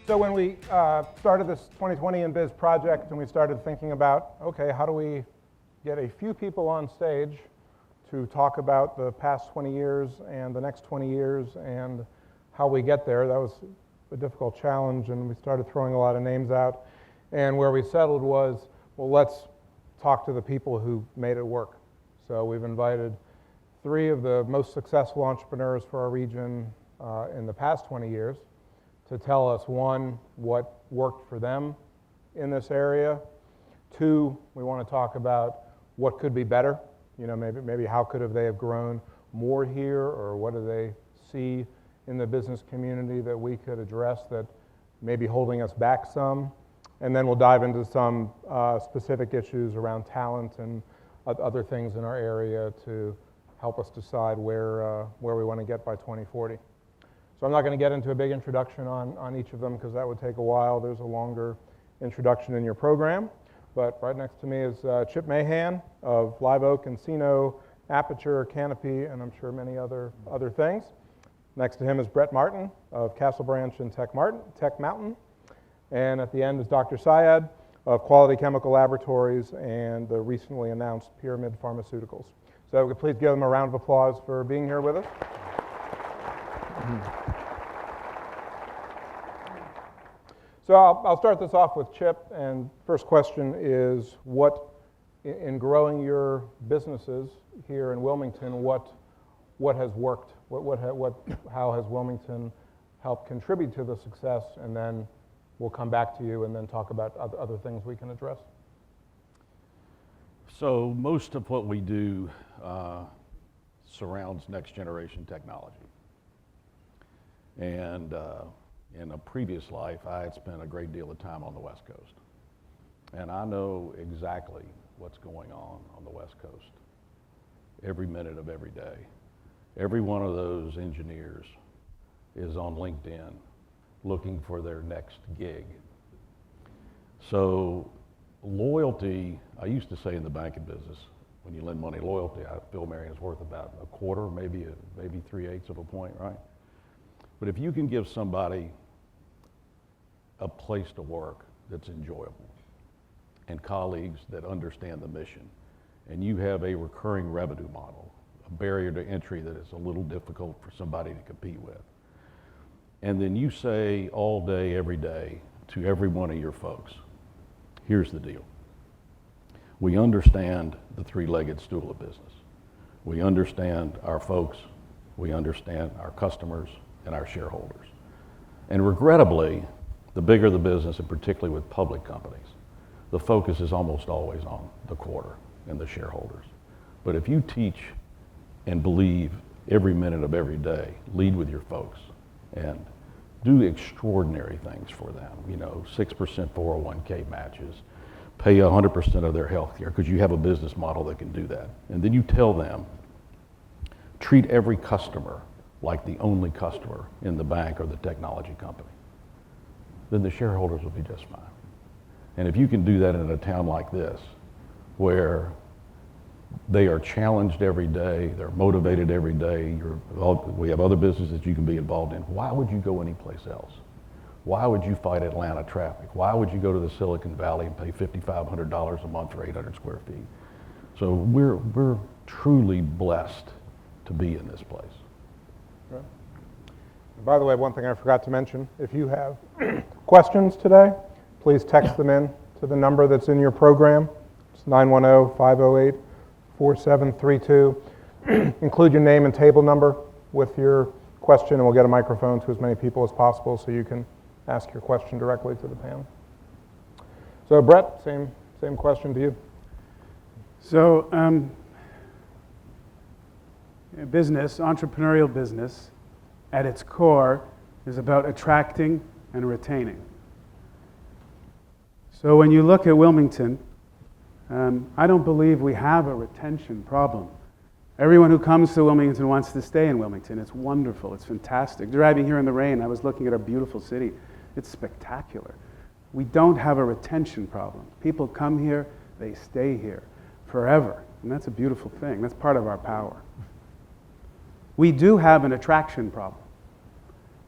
So when we started this 2020 In Biz project and we started thinking about, okay, how do we get a few people on stage to talk about the past 20 years and the next 20 years and how we get there, that was a difficult challenge, and we started throwing a lot of names out. And where we settled was, well, let's talk to the people who made it work. So we've invited 3 of the most successful entrepreneurs for our region in the past 20 years to tell us, 1, what worked for them in this area. 2, we want to talk about what could be better. You know, maybe how could they have grown more here, or what do they see in the business community that we could address that may be holding us back some. And then we'll dive into some specific issues around talent and other things in our area to help us decide where we want to get by 2040. So I'm not going to get into a big introduction on each of them because that would take a while. There's a longer introduction in your program. But right next to me is Chip Mahan of Live Oak, Encino, Aperture, Canopy, and I'm sure many other things. Next to him is Brett Martin of Castle Branch and Tech Mountain. And at the end is Dr. Syed of Quality Chemical Laboratories and the recently announced Pyramid Pharmaceuticals. So please give them a round of applause for being here with us. So I'll start this off with Chip, and first question is, what, in growing your businesses here in Wilmington, what has worked? How has Wilmington helped contribute to the success? And then we'll come back to you and then talk about other things we can address. So most of what we do surrounds next generation technology. And in a previous life, I had spent a great deal of time on the West Coast. And I know exactly what's going on the West Coast every minute of every day. Every one of those engineers is on LinkedIn looking for their next gig. So loyalty, I used to say in the banking business, when you lend money, loyalty, Bill Marion, is worth about a quarter, maybe 3/8 of a point, right? But if you can give somebody a place to work that's enjoyable and colleagues that understand the mission, and you have a recurring revenue model, a barrier to entry that is a little difficult for somebody to compete with, and then you say all day, every day to every one of your folks, here's the deal. We understand the 3-legged stool of business. We understand our folks, we understand our customers and our shareholders. And regrettably, the bigger the business, and particularly with public companies, the focus is almost always on the quarter and the shareholders. But if you teach and believe every minute of every day, lead with your folks and do extraordinary things for them, 6% 401k matches, pay 100% of their health care because you have a business model that can do that. And then you tell them, treat every customer like the only customer in the bank or the technology company, then the shareholders will be just fine. And if you can do that in a town like this, where they are challenged every day, they're motivated every day, we have other businesses you can be involved in, why would you go anyplace else? Why would you fight Atlanta traffic? Why would you go to the Silicon Valley and pay $5,500 a month for 800 square feet? So we're truly blessed to be in this place. Right. By the way, one thing I forgot to mention, if you have questions today, please text them in to the number that's in your program. It's 910-508-4732. Include your name and table number with your question, and we'll get a microphone to as many people as possible so you can ask your question directly to the panel. So Brett, same question to you. So entrepreneurial business, at its core, is about attracting and retaining. So when you look at Wilmington, I don't believe we have a retention problem. Everyone who comes to Wilmington wants to stay in Wilmington. It's wonderful, it's fantastic. Driving here in the rain, I was looking at our beautiful city. It's spectacular. We don't have a retention problem. People come here, they stay here forever, and that's a beautiful thing. That's part of our power. We do have an attraction problem.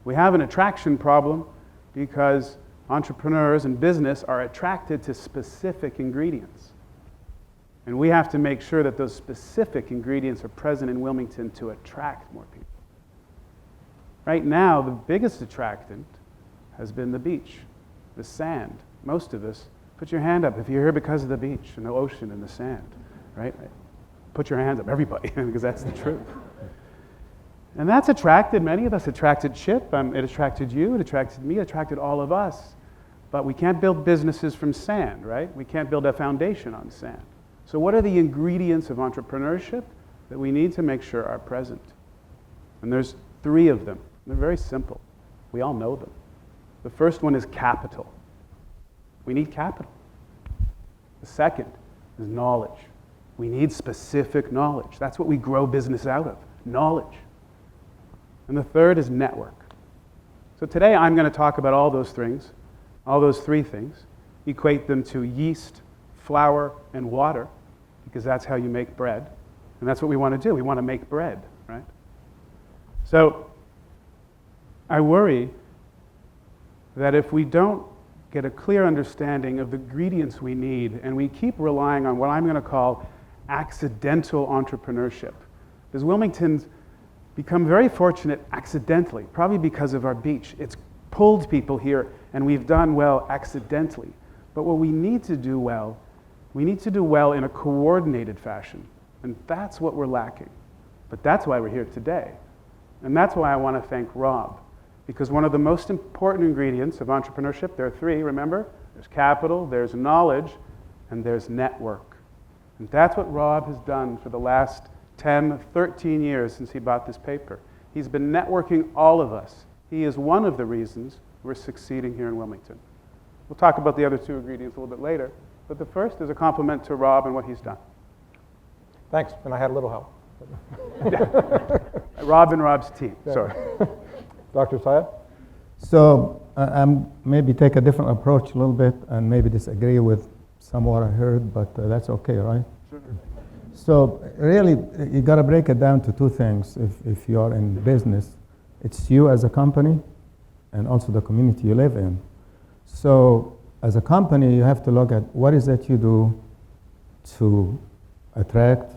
We have an attraction problem because entrepreneurs and business are attracted to specific ingredients. And we have to make sure that those specific ingredients are present in Wilmington to attract more people. Right now, the biggest attractant has been the beach, the sand. Most of us, put your hand up if you're here because of the beach and the ocean and the sand, right? Put your hands up, everybody, because that's the truth. And that's attracted, many of us attracted Chip, it attracted you, it attracted me, it attracted all of us. But we can't build businesses from sand, right? We can't build a foundation on sand. So what are the ingredients of entrepreneurship that we need to make sure are present? And there's 3 of them. They're very simple. We all know them. The first one is capital. We need capital. The second is knowledge. We need specific knowledge. That's what we grow business out of, knowledge. And the third is network. So today I'm going to talk about all those things, all those 3 things, equate them to yeast, flour, and water, because that's how you make bread. And that's what we want to do. We want to make bread, right? So I worry that if we don't get a clear understanding of the ingredients we need, and we keep relying on what I'm going to call accidental entrepreneurship, because Wilmington's become very fortunate accidentally, probably because of our beach. It's pulled people here, and we've done well accidentally. But what we need to do well, we need to do well in a coordinated fashion, and that's what we're lacking. But that's why we're here today. And that's why I want to thank Rob, because one of the most important ingredients of entrepreneurship, there are 3, remember? There's capital, there's knowledge, and there's network. And that's what Rob has done for the last 10, 13 years since he bought this paper. He's been networking all of us. He is one of the reasons we're succeeding here in Wilmington. We'll talk about the other 2 ingredients a little bit later, but the first is a compliment to Rob and what he's done. Thanks, and I had a little help. Rob and Rob's team, sorry. Dr. Syed? So I'm maybe take a different approach a little bit and maybe disagree with some of what I heard, but that's okay, right? Sure. So really, you got to break it down to 2 things. If you're in business, it's you as a company and also the community you live in. So as a company, you have to look at what is it you do to attract,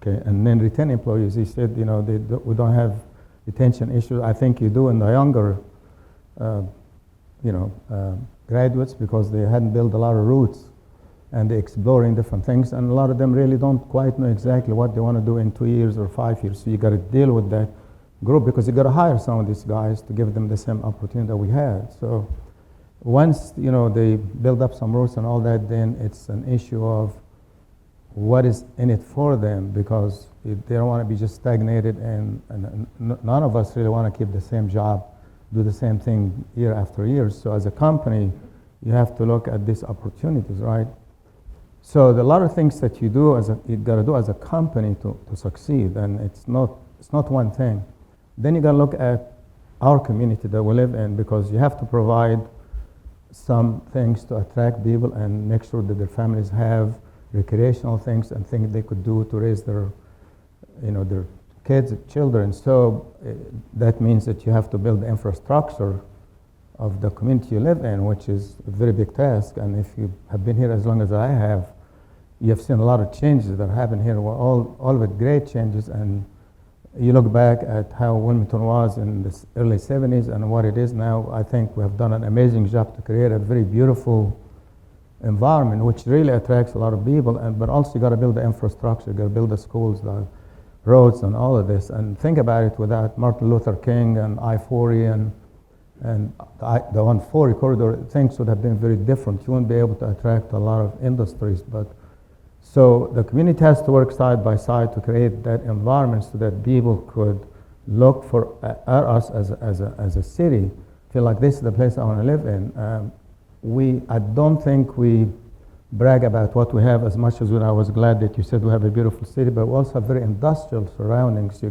okay, and then retain employees. He said, we don't have retention issues. I think you do in the younger, graduates, because they hadn't built a lot of roots and they're exploring different things, and a lot of them really don't quite know exactly what they want to do in 2 years or 5 years. So you got to deal with that group, because you got to hire some of these guys to give them the same opportunity that we had. So once they build up some roots and all that, then it's an issue of what is in it for them, because they don't want to be just stagnated, and none of us really want to keep the same job, do the same thing year after year. So as a company, you have to look at these opportunities, right? So there are a lot of things that you got to do as a company to succeed, and it's not one thing. Then you got to look at our community that we live in, because you have to provide some things to attract people and make sure that their families have recreational things and things they could do to raise their kids, children. So that means that you have to build the infrastructure of the community you live in, which is a very big task. And if you have been here as long as I have, you have seen a lot of changes that happen here, all of it great changes. And you look back at how Wilmington was in the early 70s and what it is now, I think we have done an amazing job to create a very beautiful environment, which really attracts a lot of people. But also you got to build the infrastructure, you got to build the schools, the roads, and all of this. And think about it, without Martin Luther King and I-40 and the 140 corridor, things would have been very different. You wouldn't be able to attract a lot of industries. But so the community has to work side by side to create that environment so that people could look for us as a city, feel like this is the place I want to live in. I don't think we brag about what we have as much as when I was glad that you said we have a beautiful city, but we also have very industrial surroundings. You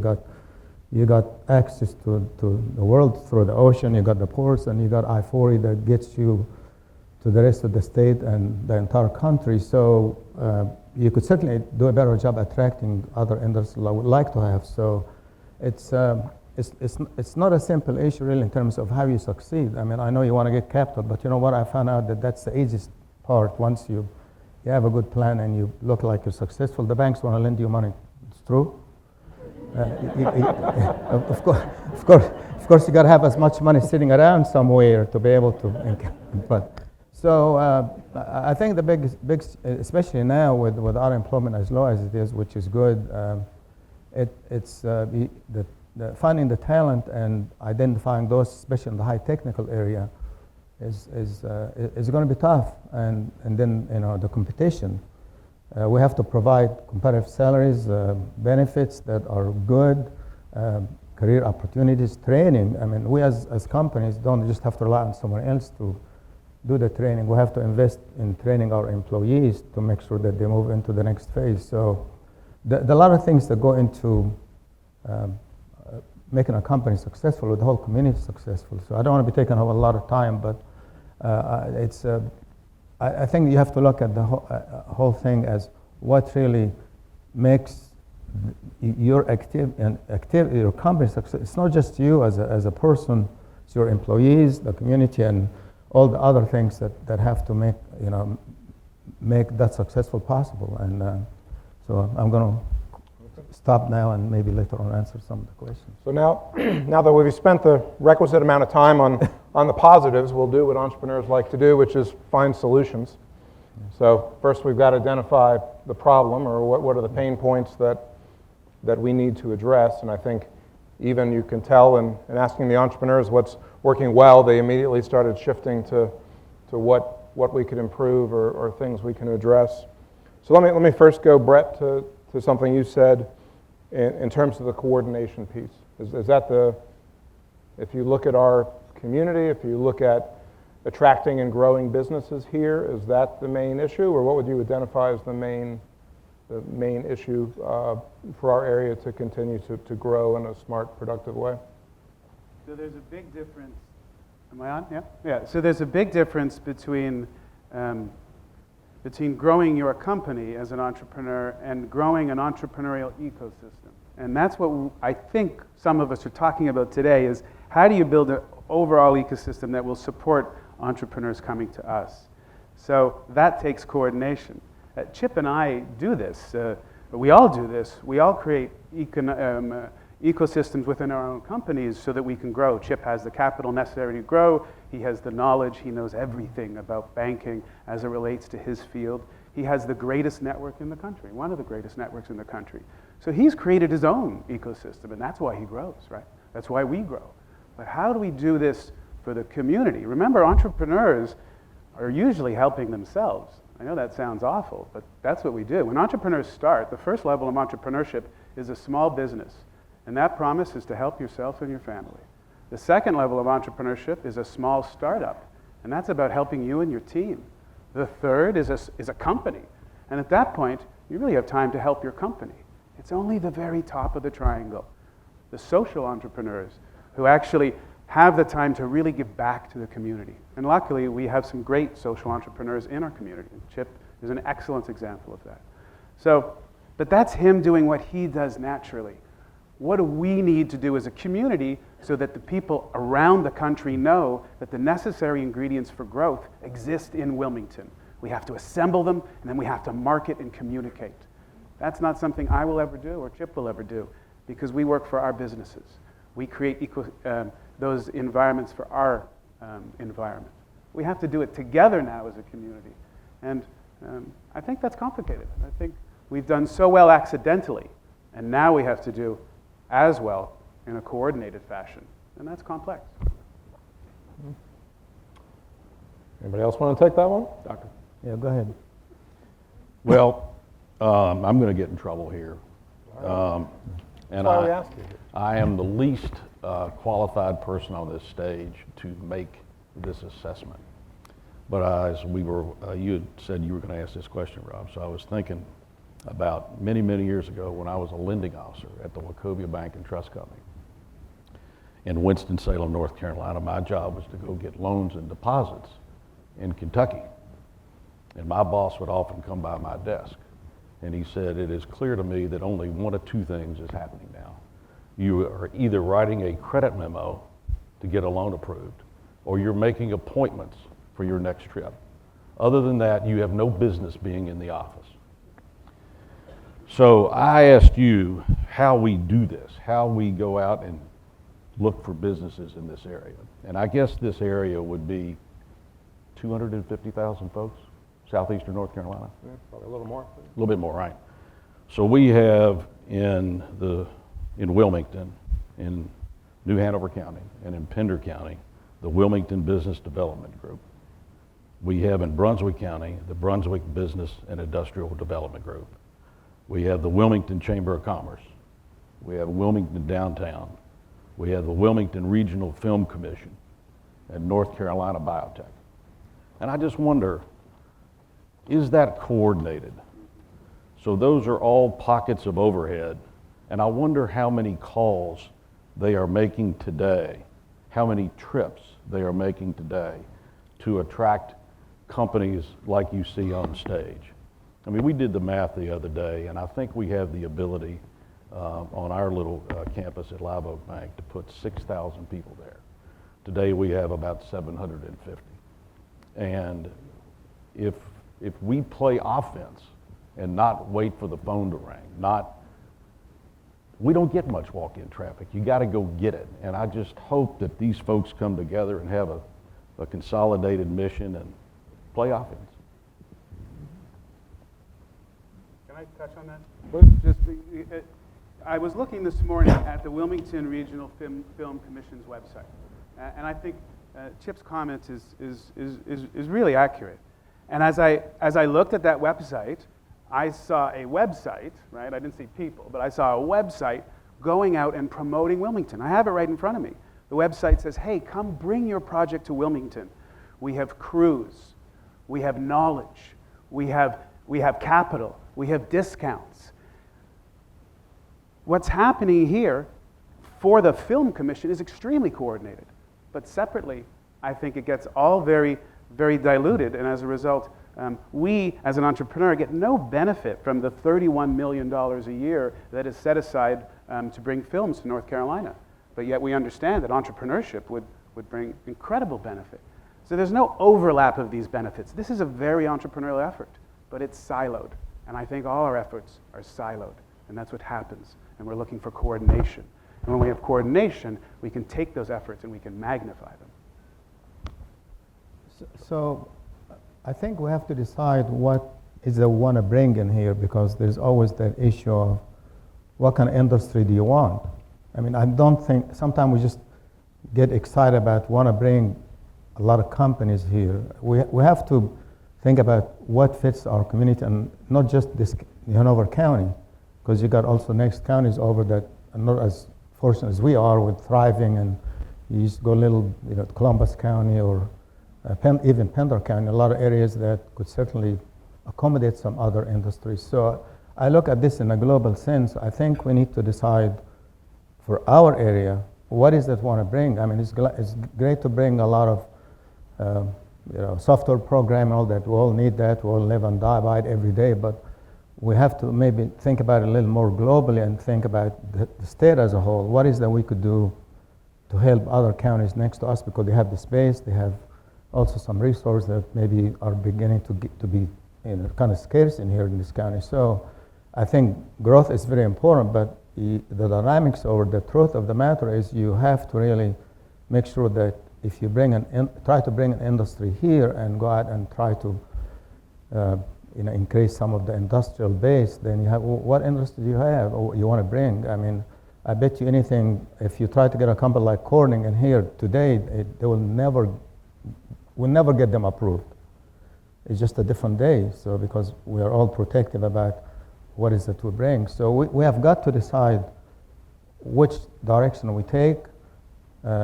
got access to the world through the ocean, you got the ports, and you got I-40 that gets you to the rest of the state and the entire country. So you could certainly do a better job attracting other industries I would like to have. So it's it's not a simple issue really in terms of how you succeed. I mean, I know you want to get capital, but you know what? I found out that that's the easiest part. Once you have a good plan and you look like you're successful, the banks want to lend you money. It's true. Of course, you got to have as much money sitting around somewhere to be able to. But so I think the big, especially now with unemployment as low as it is, which is good. It's the finding the talent and identifying those, especially in the high technical area, is going to be tough. And then the competition. We have to provide competitive salaries, benefits that are good, career opportunities, training. I mean, we as companies don't just have to rely on someone else to do the training. We have to invest in training our employees to make sure that they move into the next phase. So there are a lot of things that go into making a company successful, with the whole community successful. So I don't want to be taking up a lot of time, but I think you have to look at the whole thing as what really makes your your company success. It's not just you as a person; it's your employees, the community, and all the other things that have to make that successful possible. And so I'm going to stop now and maybe later on answer some of the questions. So now that we've spent the requisite amount of time on the positives, we'll do what entrepreneurs like to do, which is find solutions. So first we've got to identify the problem, or what are the pain points that we need to address. And I think even you can tell in asking the entrepreneurs what's working well, they immediately started shifting to what we could improve or things we can address. So let me first go, Brett, to something you said in terms of the coordination piece. Is that if you look at our community, if you look at attracting and growing businesses here, is that the main issue, or what would you identify as the main issue for our area to continue to grow in a smart, productive way? So there's a big difference. Am I on? Yeah? Yeah. So there's a big difference between growing your company as an entrepreneur and growing an entrepreneurial ecosystem. And that's what I think some of us are talking about today, is how do you build an overall ecosystem that will support entrepreneurs coming to us? So that takes coordination. Chip and I do this. We all do this. We all create ecosystems within our own companies so that we can grow. Chip has the capital necessary to grow. He has the knowledge. He knows everything about banking as it relates to his field. He has the greatest network in the country, one of the greatest networks in the country. So he's created his own ecosystem, and that's why he grows, right? That's why we grow. But how do we do this for the community? Remember, entrepreneurs are usually helping themselves. I know that sounds awful, but that's what we do. When entrepreneurs start, the first level of entrepreneurship is a small business, and that promise is to help yourself and your family. The second level of entrepreneurship is a small startup, and that's about helping you and your team. The third is a company, and at that point, you really have time to help your company. It's only the very top of the triangle. The social entrepreneurs who actually have the time to really give back to the community. And luckily, we have some great social entrepreneurs in our community. Chip is an excellent example of that. So, but that's him doing what he does naturally. What do we need to do as a community so that the people around the country know that the necessary ingredients for growth exist in Wilmington? We have to assemble them, and then we have to market and communicate. That's not something I will ever do or Chip will ever do, because we work for our businesses. We create those environments for our environment. We have to do it together now as a community. And I think that's complicated. I think we've done so well accidentally, and now we have to do as well in a coordinated fashion. And that's complex. Anybody else want to take that one? Doctor? Yeah, go ahead. Well, I'm going to get in trouble here. And That's why we asked you. I am the least qualified person on this stage to make this assessment. But as you had said you were going to ask this question, Rob, so I was thinking about many, many years ago when I was a lending officer at the Wachovia Bank and Trust Company in Winston-Salem, North Carolina. My job was to go get loans and deposits in Kentucky. And my boss would often come by my desk, and he said, "It is clear to me that only one of two things is happening now. you are either writing a credit memo to get a loan approved, or you're making appointments for your next trip. Other than that, you have no business being in the office. So I asked you how we do this, how we go out and look for businesses in this area. And I guess this area would be 250,000 folks, southeastern North Carolina. Yeah, probably a little more. A little bit more, right? So we have in Wilmington, in New Hanover County, and in Pender County, the Wilmington Business Development Group. We have in Brunswick County, the Brunswick Business and Industrial Development Group. We have the Wilmington Chamber of Commerce. We have Wilmington Downtown. We have the Wilmington Regional Film Commission and North Carolina Biotech. And I just wonder, is that coordinated? So those are all pockets of overhead, and I wonder how many calls they are making today, how many trips they are making today to attract companies like you see on stage. I mean, we did the math the other day, and I think we have the ability on our little campus at Live Oak Bank to put 6,000 people there. Today we have about 750. And if we play offense and not wait for the phone to ring, we don't get much walk-in traffic. You got to go get it. And I just hope that these folks come together and have a consolidated mission and play offense. Can I touch on that? Please. Just, I was looking this morning at the Wilmington Regional Film Commission's website, and I think Chip's comment is really accurate. And as I looked at that website, I saw a website, right? I didn't see people, but I saw a website going out and promoting Wilmington. I have it right in front of me. The website says, hey, come bring your project to Wilmington. We have crews, we have knowledge, we have capital, we have discounts. What's happening here for the Film Commission is extremely coordinated, but separately, I think it gets all very, very diluted, and as a result, we, as an entrepreneur, get no benefit from the $31 million a year that is set aside to bring films to North Carolina. But yet we understand that entrepreneurship would bring incredible benefit. So there's no overlap of these benefits. This is a very entrepreneurial effort, but it's siloed. And I think all our efforts are siloed, and that's what happens. And we're looking for coordination. And when we have coordination, we can take those efforts and we can magnify them. So I think we have to decide what is it we want to bring in here, because there's always that issue of what kind of industry do you want? I mean, I don't think, sometimes we just get excited about want to bring a lot of companies here. We have to think about what fits our community, and not just this Hanover County, because you got also next counties over that are not as fortunate as we are with thriving, and you just go a little, Columbus County or even Pender County, a lot of areas that could certainly accommodate some other industries. So I look at this in a global sense. I think we need to decide for our area, what is it we want to bring? I mean, it's great to bring a lot of software program and all that. We all need that. We all live and die by it every day. But we have to maybe think about it a little more globally and think about the state as a whole. What is that we could do to help other counties next to us, because they have the space, they have also some resources that maybe are beginning to be kind of scarce in here in this county. So I think growth is very important, but the dynamics or the truth of the matter is you have to really make sure that if you try to bring an industry here and go out and try to increase some of the industrial base, then you have, what industry do you have or you want to bring? I mean, I bet you anything, if you try to get a company like Corning in here today, they will never get them approved. It's just a different day. So because we are all protective about what is it we bring. So we have got to decide which direction we take,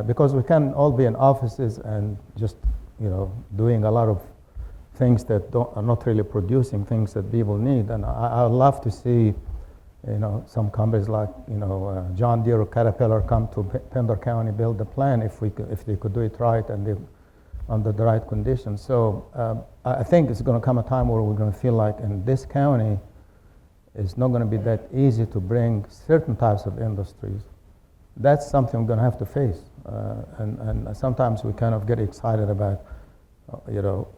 because we can all be in offices and just doing a lot of things that are not really producing things that people need. And I would love to see some companies like John Deere or Caterpillar come to Pender County, build a plant if they could do it right and under the right conditions. So I think it's going to come a time where we're going to feel like in this county it's not going to be that easy to bring certain types of industries that's something we're going to have to face. And sometimes we kind of get excited about,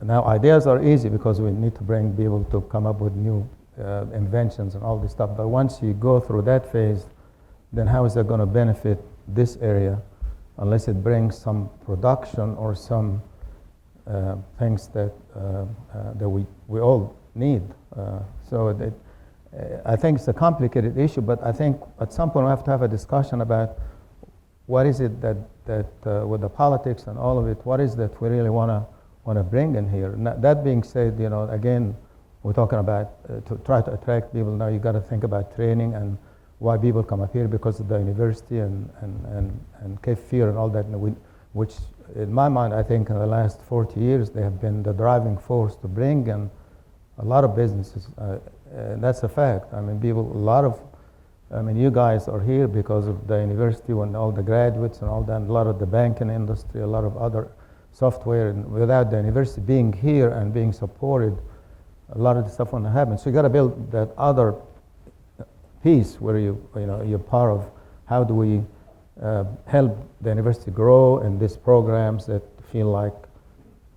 now ideas are easy because we need to bring people to come up with new inventions and all this stuff. But once you go through that phase, then how is that going to benefit this area unless it brings some production or some things that we all need. I think it's a complicated issue, but I think at some point we have to have a discussion about what is it that with the politics and all of it, what is that we really want to bring in here. Now, that being said, again, we're talking about to try to attract people. Now you got to think about training and why people come up here because of the university and Cape Fear and all that, which in my mind, I think in the last 40 years, they have been the driving force to bring in a lot of businesses. That's a fact. I mean, you guys are here because of the university and all the graduates and all that, a lot of the banking industry, a lot of other software, and without the university being here and being supported, a lot of the stuff wouldn't happen. So you got to build that other piece where you're part of how do we help the university grow in these programs that feel like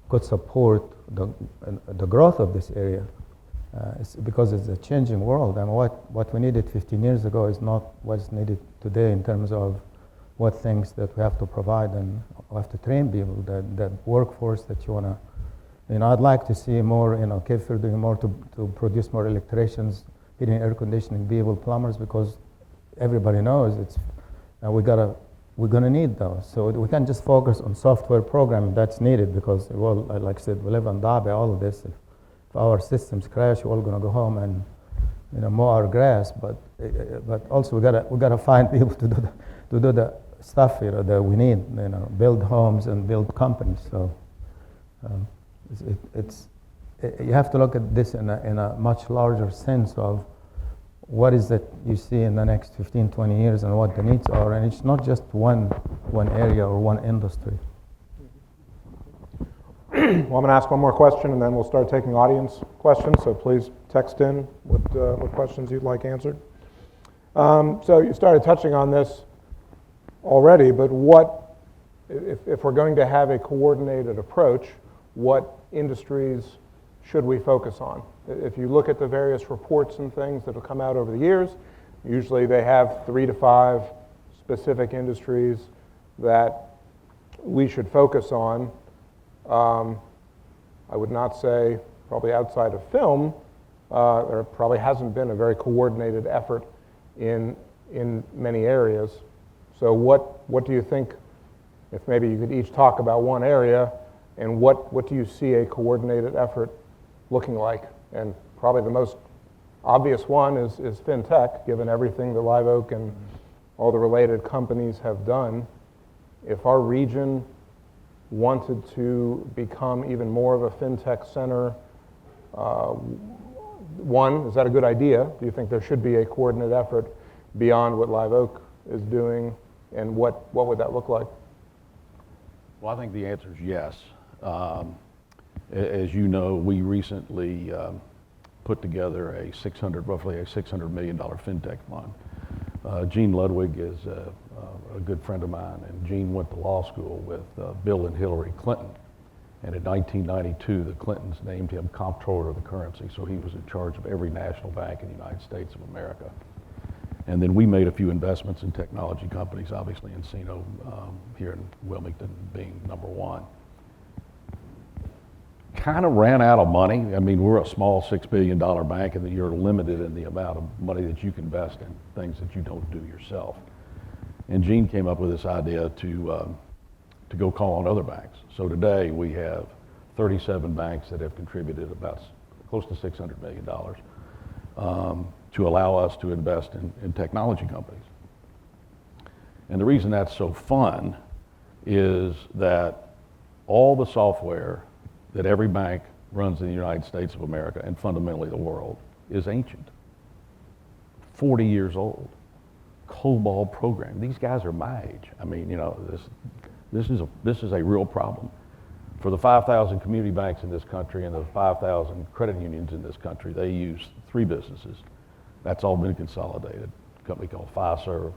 could support the growth of this area. Because it's a changing world, and what we needed 15 years ago is not what's needed today in terms of what things that we have to provide, and we have to train people, that workforce that you want to, I'd like to see more, Cape Fear doing more to produce more electricians, heating, air conditioning people, plumbers, because everybody knows we're going to need those. So we can't just focus on software programming. That's needed because, well, like I said, we live and die by all of this. If our systems crash, we're all going to go home and mow our grass. But also we gotta find people to do the stuff that we need. Build homes and build companies. So you have to look at this in a much larger sense of what is it you see in the next 15, 20 years and what the needs are. And it's not just one area or one industry. Well, I'm going to ask one more question, and then we'll start taking audience questions. So please text in what questions you'd like answered. So you started touching on this already, but if we're going to have a coordinated approach, what industries should we focus on? If you look at the various reports and things that have come out over the years, usually they have 3 to 5 specific industries that we should focus on. I would not say, probably outside of film, there probably hasn't been a very coordinated effort in many areas. So what do you think, if maybe you could each talk about one area, and what do you see a coordinated effort looking like? And probably the most obvious one is fintech, given everything that Live Oak and all the related companies have done. If our region wanted to become even more of a fintech center, is that a good idea? Do you think there should be a coordinated effort beyond what Live Oak is doing, and what would that look like? Well, I think the answer is yes. As you know, we recently put together roughly a $600 million fintech fund. Gene Ludwig is a good friend of mine, and Gene went to law school with Bill and Hillary Clinton. And in 1992, the Clintons named him comptroller of the currency, so he was in charge of every national bank in the United States of America. And then we made a few investments in technology companies, obviously Encino here in Wilmington being number one. Kind of ran out of money. I mean, we're a small $6 billion bank, and you're limited in the amount of money that you can invest in things that you don't do yourself. And Gene came up with this idea to go call on other banks. So today we have 37 banks that have contributed about close to $600 million to allow us to invest in technology companies. And the reason that's so fun is that all the software that every bank runs in the United States of America and fundamentally the world is ancient, 40 years old. COBOL program. These guys are my age. I mean, this is a real problem. For the 5,000 community banks in this country and the 5,000 credit unions in this country, they use 3 businesses. That's all been consolidated. A company called Fiserv,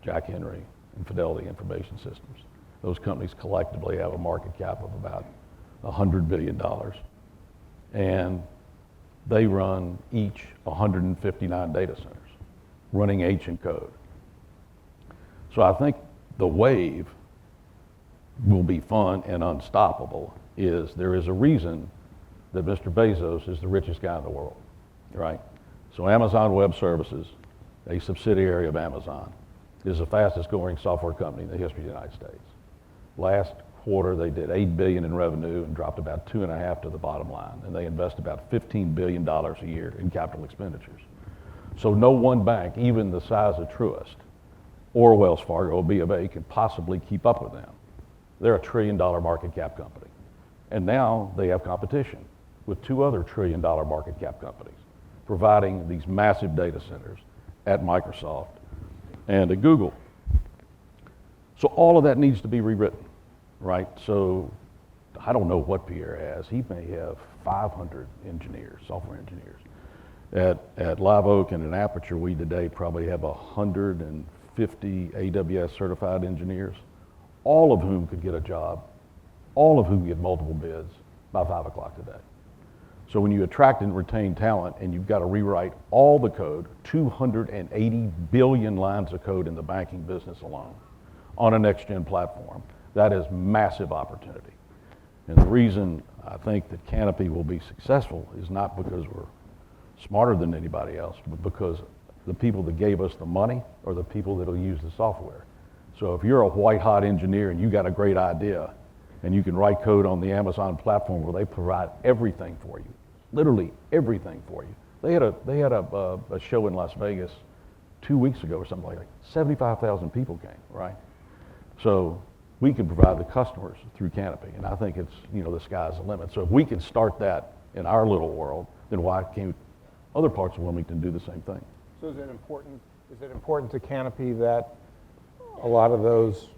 Jack Henry, and and Fidelity Information Systems. Those companies collectively have a market cap of about $100 billion. And they run each 159 data centers, running ancient code. So I think the wave will be fun and unstoppable. There is a reason that Mr. Bezos is the richest guy in the world, right? So Amazon Web Services, a subsidiary of Amazon, is the fastest growing software company in the history of the United States. Last quarter, they did $8 billion in revenue and dropped about 2.5 to the bottom line. And they invest about $15 billion a year in capital expenditures. So no one bank, even the size of Truist, or Wells Fargo or B of A, can possibly keep up with them. They're a $1 trillion market cap company. And now they have competition with 2 other $1 trillion market cap companies providing these massive data centers at Microsoft and at Google. So all of that needs to be rewritten, right? So I don't know what Pierre has. He may have 500 engineers, software engineers. At Live Oak and at Aperture, we today probably have 150 AWS certified engineers, all of whom could get a job, all of whom get multiple bids by 5 o'clock today. So when you attract and retain talent and you've got to rewrite all the code, 280 billion lines of code in the banking business alone on a next-gen platform, that is massive opportunity. And the reason I think that Canopy will be successful is not because we're smarter than anybody else, but because the people that gave us the money are the people that will use the software. So if you're a white-hot engineer and you got a great idea and you can write code on the Amazon platform where they provide everything for you, literally everything for you. They had a show in Las Vegas 2 weeks ago or something like that. 75,000 people came, right? So we can provide the customers through Canopy, and I think it's, the sky's the limit. So if we can start that in our little world, then why can't other parts of Wilmington do the same thing? So is it important to Canopy that a lot of those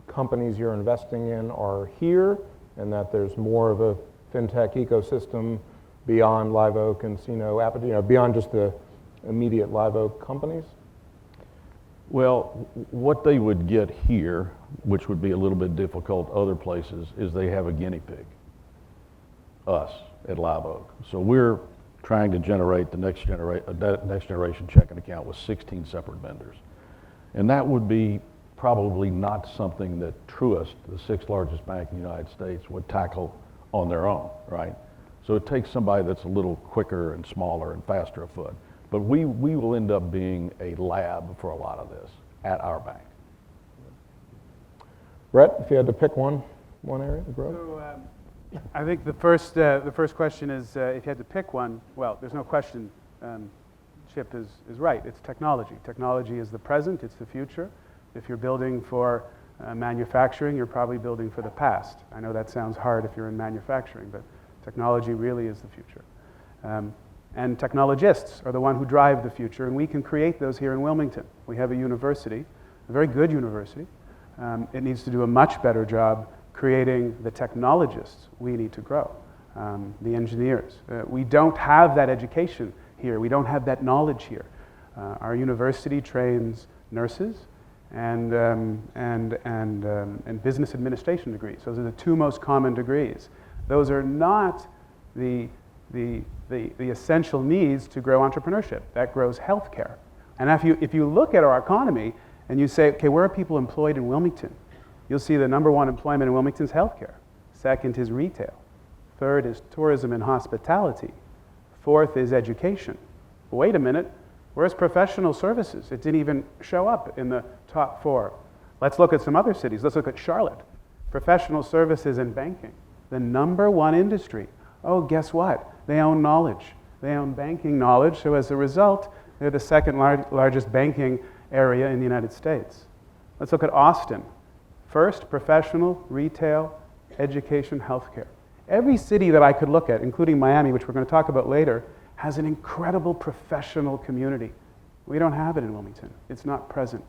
companies you're investing in are here, and that there's more of a fintech ecosystem beyond Live Oak and beyond just the immediate Live Oak companies? Well, what they would get here, which would be a little bit difficult other places, is they have a guinea pig, us at Live Oak. So we're trying to generate the next generation checking account with 16 separate vendors. And that would be probably not something that Truist, the 6th largest bank in the United States, would tackle on their own, right? So it takes somebody that's a little quicker and smaller and faster afoot. But we will end up being a lab for a lot of this at our bank. Brett, if you had to pick one area to grow? So, I think the first question is, if you had to pick one, well, there's no question, Chip is right. It's technology. Technology is the present, it's the future. If you're building for manufacturing, you're probably building for the past. I know that sounds hard if you're in manufacturing, but technology really is the future. And technologists are the one who drive the future, and we can create those here in Wilmington. We have a university, a very good university. It needs to do a much better job creating the technologists we need to grow, the engineers. We don't have that education here. We don't have that knowledge here. Our university trains nurses and business administration degrees. Those are the 2 most common degrees. Those are not the essential needs to grow entrepreneurship. That grows healthcare. And if you look at our economy and you say, okay, where are people employed in Wilmington? You'll see the #1 employment in Wilmington is healthcare. 2nd is retail. 3rd is tourism and hospitality. 4th is education. But wait a minute, where's professional services? It didn't even show up in the top 4. Let's look at some other cities. Let's look at Charlotte. Professional services and banking, the #1 industry. Oh, guess what? They own knowledge. They own banking knowledge, so as a result, they're the 2nd largest banking area in the United States. Let's look at Austin. 1st, professional, retail, education, healthcare. Every city that I could look at, including Miami, which we're going to talk about later, has an incredible professional community. We don't have it in Wilmington. It's not present.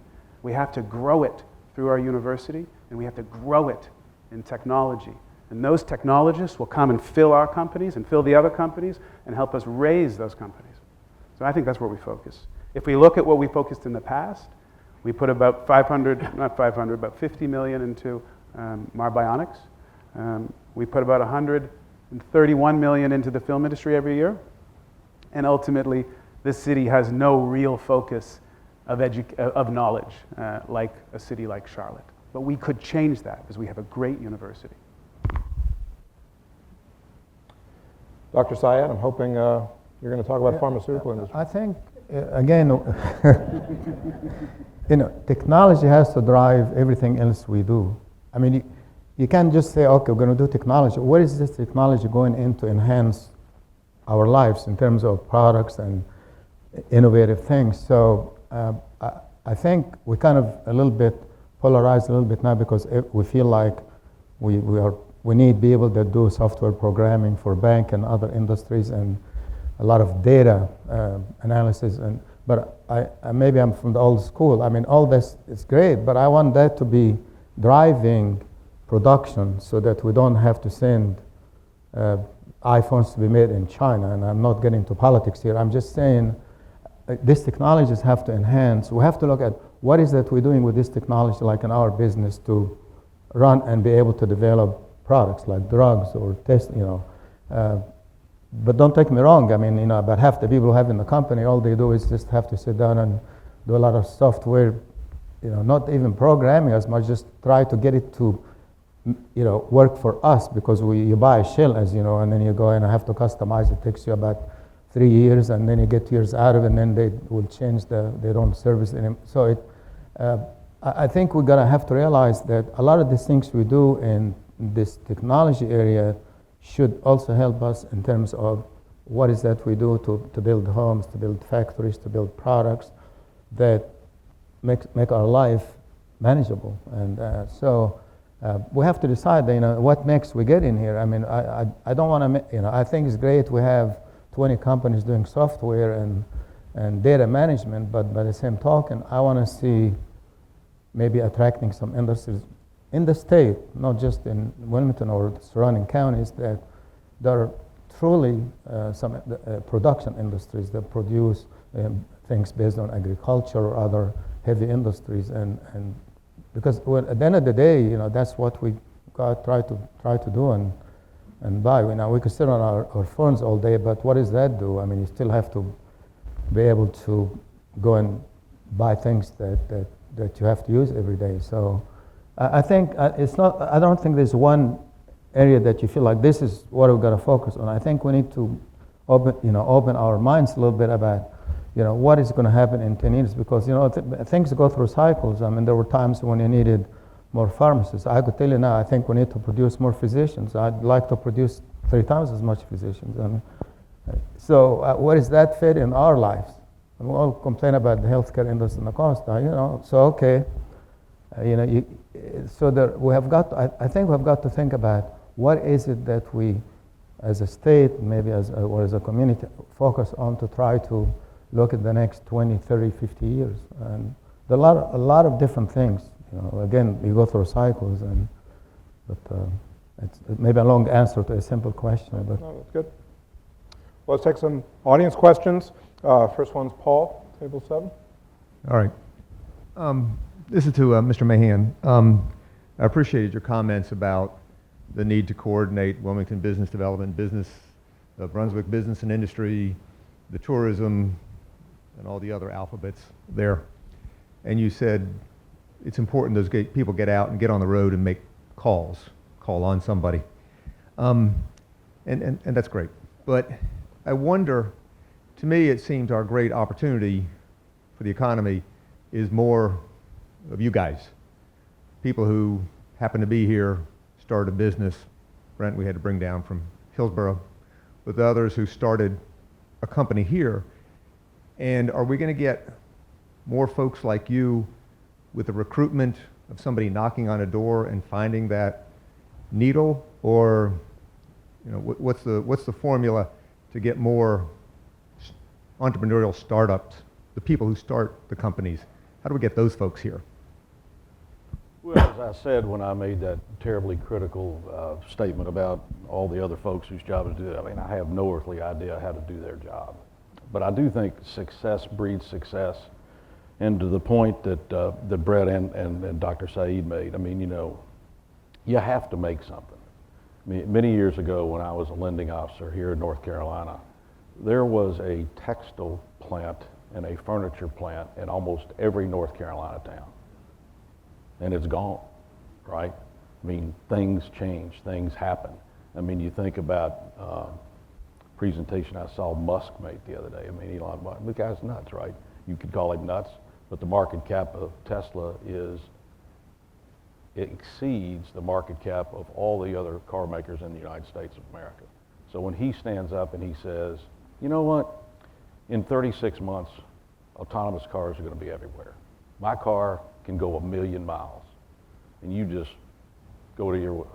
We have to grow it through our university, and we have to grow it in technology. And those technologists will come and fill our companies and fill the other companies and help us raise those companies. So I think that's where we focus. If we look at what we focused in the past, We put about 500, not 500, about 50 million into Marbionics. We put about 131 million into the film industry every year. And ultimately, this city has no real focus of knowledge like a city like Charlotte. But we could change that because we have a great university. Dr. Syed, I'm hoping you're going to talk about pharmaceutical industry. I think, again, technology has to drive everything else we do. I mean, you can't just say, okay, we're going to do technology. Where is this technology going in to enhance our lives in terms of products and innovative things? So I think we kind of a little bit polarized a little bit now because we feel like we need people that do software programming for bank and other industries and a lot of data analysis. But maybe I'm from the old school. I mean, all this is great, but I want that to be driving production so that we don't have to send iPhones to be made in China. And I'm not getting into politics here. I'm just saying these technologies have to enhance. We have to look at what is that we're doing with this technology, like in our business, to run and be able to develop products like drugs or test, but don't take me wrong. I mean, about half the people who have in the company, all they do is just have to sit down and do a lot of software, not even programming as much, just try to get it to, work for us because you buy a shell, as you know, and then you go and have to customize it. It takes you about 3 years, and then you get years out of it, and then they will change their own service. So I think we're going to have to realize that a lot of these things we do in this technology area should also help us in terms of what is that we do to build homes, to build factories, to build products that make our life manageable. And so we have to decide, what next we get in here. I mean, I don't want to, I think it's great we have 20 companies doing software and data management, but by the same token, I want to see maybe attracting some industries in the state, not just in Wilmington or the surrounding counties, that there are truly some production industries that produce things based on agriculture or other heavy industries, and because at the end of the day, that's what we got try to do and buy. We could sit on our phones all day, but what does that do? I mean, you still have to be able to go and buy things that you have to use every day. So I think it's not. I don't think there's one area that you feel like this is what we've got to focus on. I think we need to open our minds a little bit about what is going to happen in 10 years, because things go through cycles. I mean, there were times when you needed more pharmacists. I could tell you now, I think we need to produce more physicians. I'd like to produce 3 times as much physicians. I mean, so where does that fit in our lives? And we all complain about the healthcare industry and the cost. So okay, so that we have got. I think we've got to think about what is it that we, as a state, maybe or as a community, focus on to try to look at the next 20, 30, 50 years. And there are a lot of different things. Again, you go through cycles, but it's maybe a long answer to a simple question. But no, that's good. Well, let's take some audience questions. First one's Paul, table 7. All right. This is to Mr. Mahan. I appreciated your comments about the need to coordinate Wilmington business development, Brunswick business and industry, the tourism, and all the other alphabets there. And you said it's important those people get out and get on the road and make call on somebody. And that's great. But I wonder, to me it seems our great opportunity for the economy is more of you guys. People who happen to be here, started a business. Brent we had to bring down from Hillsborough, with others who started a company here. And are we going to get more folks like you with the recruitment of somebody knocking on a door and finding that needle? Or what's the formula to get more entrepreneurial startups, the people who start the companies? How do we get those folks here? Well, as I said when I made that terribly critical statement about all the other folks whose job is to do it, I mean, I have no earthly idea how to do their job. But I do think success breeds success. And to the point that Brett and Dr. Saeed made, I mean, you know, you have to make something. I mean, many years ago when I was a lending officer here in North Carolina, there was a textile plant and a furniture plant in almost every North Carolina town. And it's gone, right? I mean, things change, things happen. I mean, you think about presentation I saw Musk make the other day. I mean, Elon Musk, the guy's nuts, right? You could call him nuts, but the market cap of Tesla it exceeds the market cap of all the other car makers in the United States of America. So when he stands up and he says, you know what, in 36 months, autonomous cars are going to be everywhere. My car can go 1,000,000 miles. And you just go to your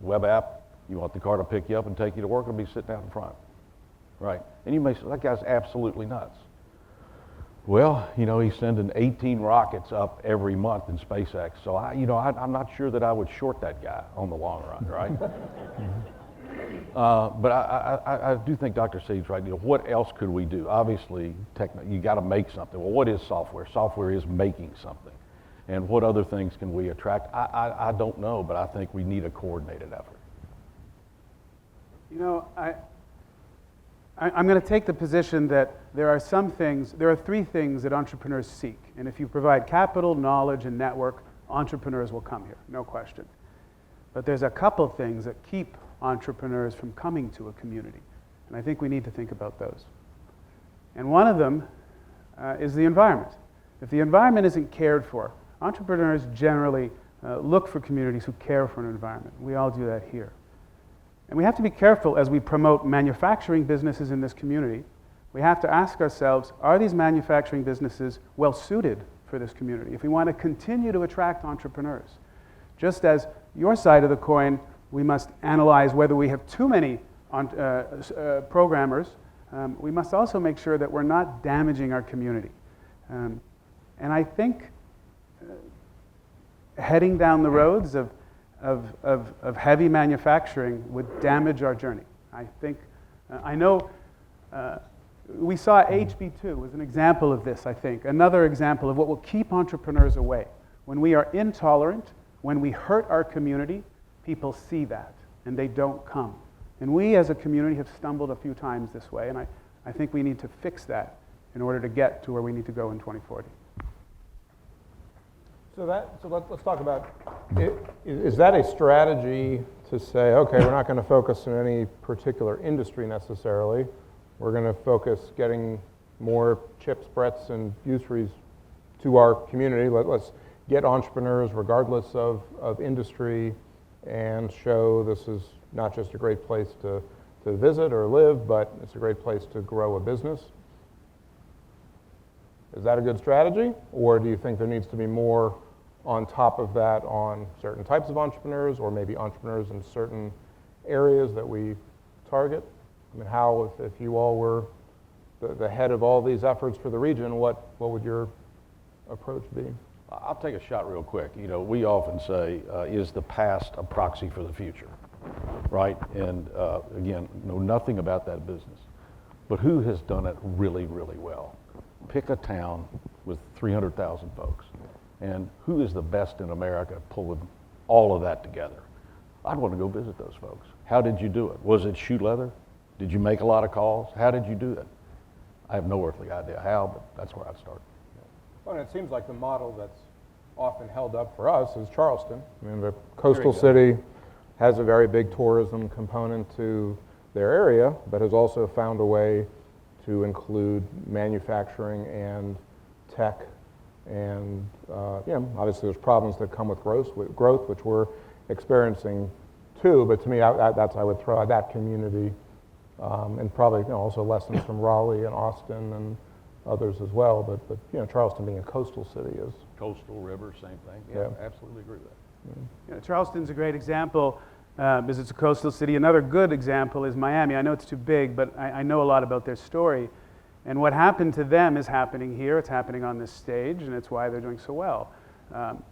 web app, you want the car to pick you up and take you to work, it'll be sitting out in front, right? And you may say, that guy's absolutely nuts. Well, you know, he's sending 18 rockets up every month in SpaceX, so I'm not sure that I would short that guy on the long run, right? But I do think Dr. Saeed's right. You know, what else could we do? Obviously, you got to make something. Well, what is software? Software is making something. And what other things can we attract? I don't know, but I think we need a coordinated effort. You know, I'm going to take the position that there are three things that entrepreneurs seek. And if you provide capital, knowledge, and network, entrepreneurs will come here, no question. But there's a couple things that keep entrepreneurs from coming to a community. And I think we need to think about those. And one of them is the environment. If the environment isn't cared for, entrepreneurs generally look for communities who care for an environment. We all do that here. And we have to be careful as we promote manufacturing businesses in this community. We have to ask ourselves, are these manufacturing businesses well suited for this community? If we want to continue to attract entrepreneurs. Just as your side of the coin, we must analyze whether we have too many programmers. We must also make sure that we're not damaging our community. And I think heading down the roads of heavy manufacturing would damage our journey. I think, I know we saw HB2 as an example of this, I think. Another example of what will keep entrepreneurs away. When we are intolerant, when we hurt our community, people see that and they don't come. And we as a community have stumbled a few times this way, and I think we need to fix that in order to get to where we need to go in 2040. So let's talk about, is that a strategy to say, okay, we're not going to focus on any particular industry necessarily. We're going to focus getting more chips, Bretts, and Useries to our community. Let's get entrepreneurs regardless of industry and show this is not just a great place to visit or live, but it's a great place to grow a business. Is that a good strategy? Or do you think there needs to be more on top of that on certain types of entrepreneurs, or maybe entrepreneurs in certain areas that we target? I mean, how, if you all were the head of all these efforts for the region, what would your approach be? I'll take a shot real quick. You know, we often say, is the past a proxy for the future, right? And again, know nothing about that business. But who has done it really, really well? Pick a town with 300,000 folks. And who is the best in America at pulling all of that together? I'd want to go visit those folks. How did you do it? Was it shoe leather? Did you make a lot of calls? How did you do that? I have no earthly idea how, but that's where I'd start. Well, and it seems like the model that's often held up for us is Charleston. I mean, the coastal city has a very big tourism component to their area, but has also found a way to include manufacturing and tech. And obviously there's problems that come with growth, which we're experiencing too. But to me, I would throw out that community, and probably also lessons from Raleigh and Austin and others as well. But Charleston being a coastal city is Coastal river, same thing. Yeah, absolutely agree with that. Charleston's a great example because it's a coastal city. Another good example is Miami. I know it's too big, but I know a lot about their story. And what happened to them is happening here. It's happening on this stage, and it's why they're doing so well.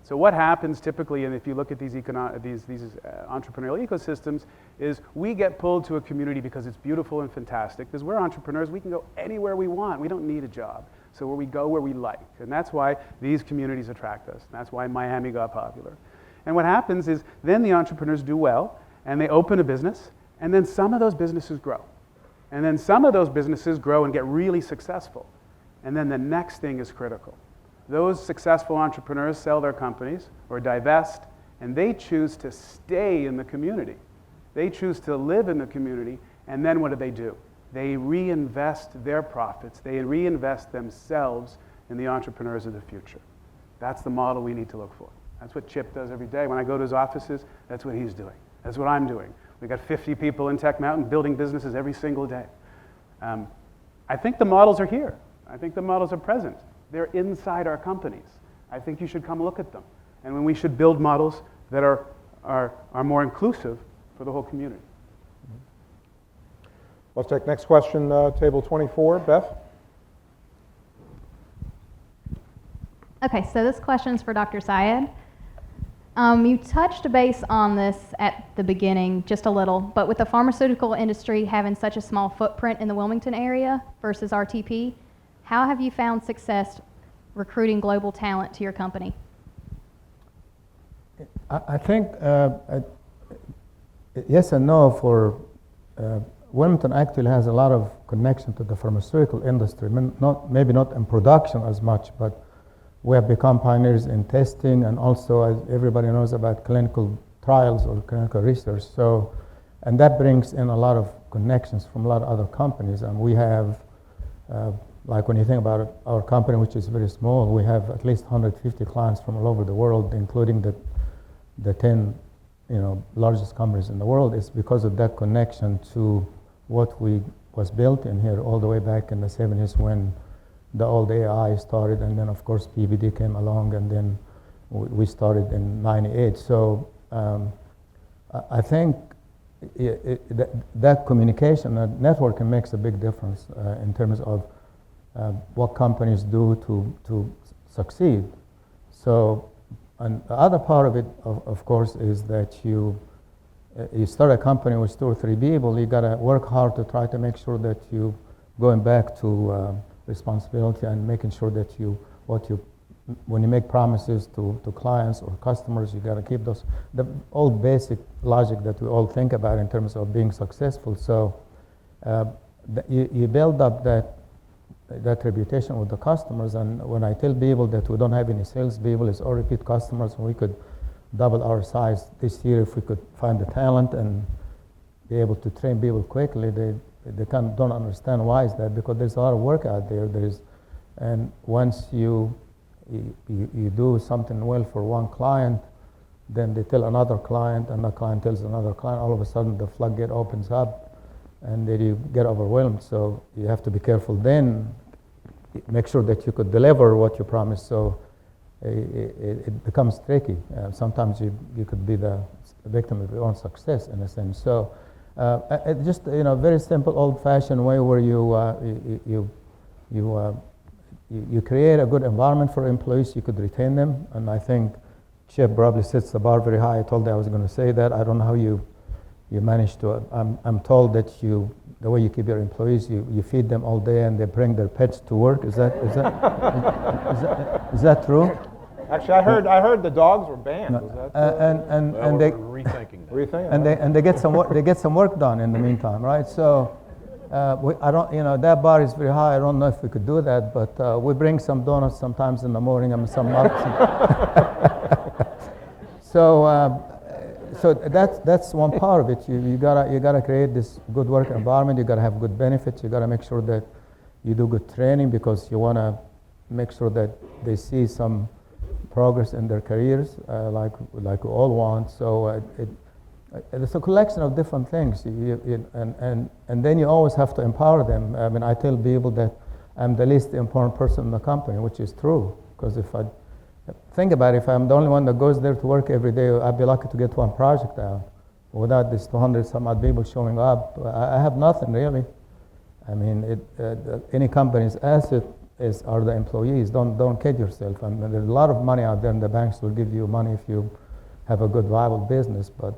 So what happens typically, and if you look at these entrepreneurial ecosystems, is we get pulled to a community because it's beautiful and fantastic. Because we're entrepreneurs, we can go anywhere we want. We don't need a job. So where we go where we like. And that's why these communities attract us. That's why Miami got popular. And what happens is then the entrepreneurs do well, and they open a business, and then some of those businesses grow. And then some of those businesses grow and get really successful. And then the next thing is critical. Those successful entrepreneurs sell their companies or divest, and they choose to stay in the community. They choose to live in the community, and then what do? They reinvest their profits. They reinvest themselves in the entrepreneurs of the future. That's the model we need to look for. That's what Chip does every day. When I go to his offices, that's what he's doing. That's what I'm doing. We've got 50 people in Tech Mountain building businesses every single day. I think the models are here. I think the models are present. They're inside our companies. I think you should come look at them. And when we should build models that are more inclusive for the whole community. Let's take next question, table 24. Beth? Okay, so this question is for Dr. Syed. You touched base on this at the beginning just a little, but with the pharmaceutical industry having such a small footprint in the Wilmington area versus RTP, how have you found success recruiting global talent to your company? I think yes and no. For Wilmington actually has a lot of connection to the pharmaceutical industry, maybe not in production as much, but we have become pioneers in testing, and also, as everybody knows, about clinical trials or clinical research. So, and that brings in a lot of connections from a lot of other companies. And we have, like when you think about our company, which is very small, we have at least 150 clients from all over the world, including the 10, largest companies in the world. It's because of that connection to what was built in here all the way back in the 70s when the old AI started, and then of course PVD came along, and then we started in '98. So I think that communication, that networking makes a big difference in terms of what companies do to succeed. So, and the other part of it, of course, is that you start a company with 2 or 3 people. You got to work hard to try to make sure that you going back to responsibility and making sure that when you make promises to clients or customers, you got to keep those, the old basic logic that we all think about in terms of being successful. So you build up that reputation with the customers. And when I tell people that we don't have any sales people, it's all repeat customers, and we could double our size this year if we could find the talent and be able to train people quickly. They don't understand why is that, because there's a lot of work out there. And once you do something well for one client, then they tell another client, and the client tells another client. All of a sudden, the floodgate opens up, and then you get overwhelmed. So you have to be careful then, make sure that you could deliver what you promised. So it becomes tricky. Sometimes you could be the victim of your own success in a sense. So just very simple, old-fashioned way where you create a good environment for employees. You could retain them, and I think Chip probably sets the bar very high. I told you I was going to say that. I don't know how you manage to. I'm told that the way you keep your employees, you feed them all day, and they bring their pets to work. Is that true? Actually, I heard the dogs were banned. No. Was that And they rethinking that. rethinking? and they get some work. They get some work done in the meantime, right? So I don't. That bar is very high. I don't know if we could do that, but we bring some donuts sometimes in the morning and some nuts. So that's one part of it. You gotta create this good work environment. You gotta have good benefits. You gotta make sure that you do good training, because you wanna make sure that they see some progress in their careers, like we all want. So it's a collection of different things, and then you always have to empower them. I mean, I tell people that I'm the least important person in the company, which is true, because if I think about it, if I'm the only one that goes there to work every day, I'd be lucky to get one project out. Without these 200 some odd people showing up, I have nothing really. I mean, any company's asset are the employees. Don't kid yourself. I mean, there's a lot of money out there, and the banks will give you money if you have a good viable business. But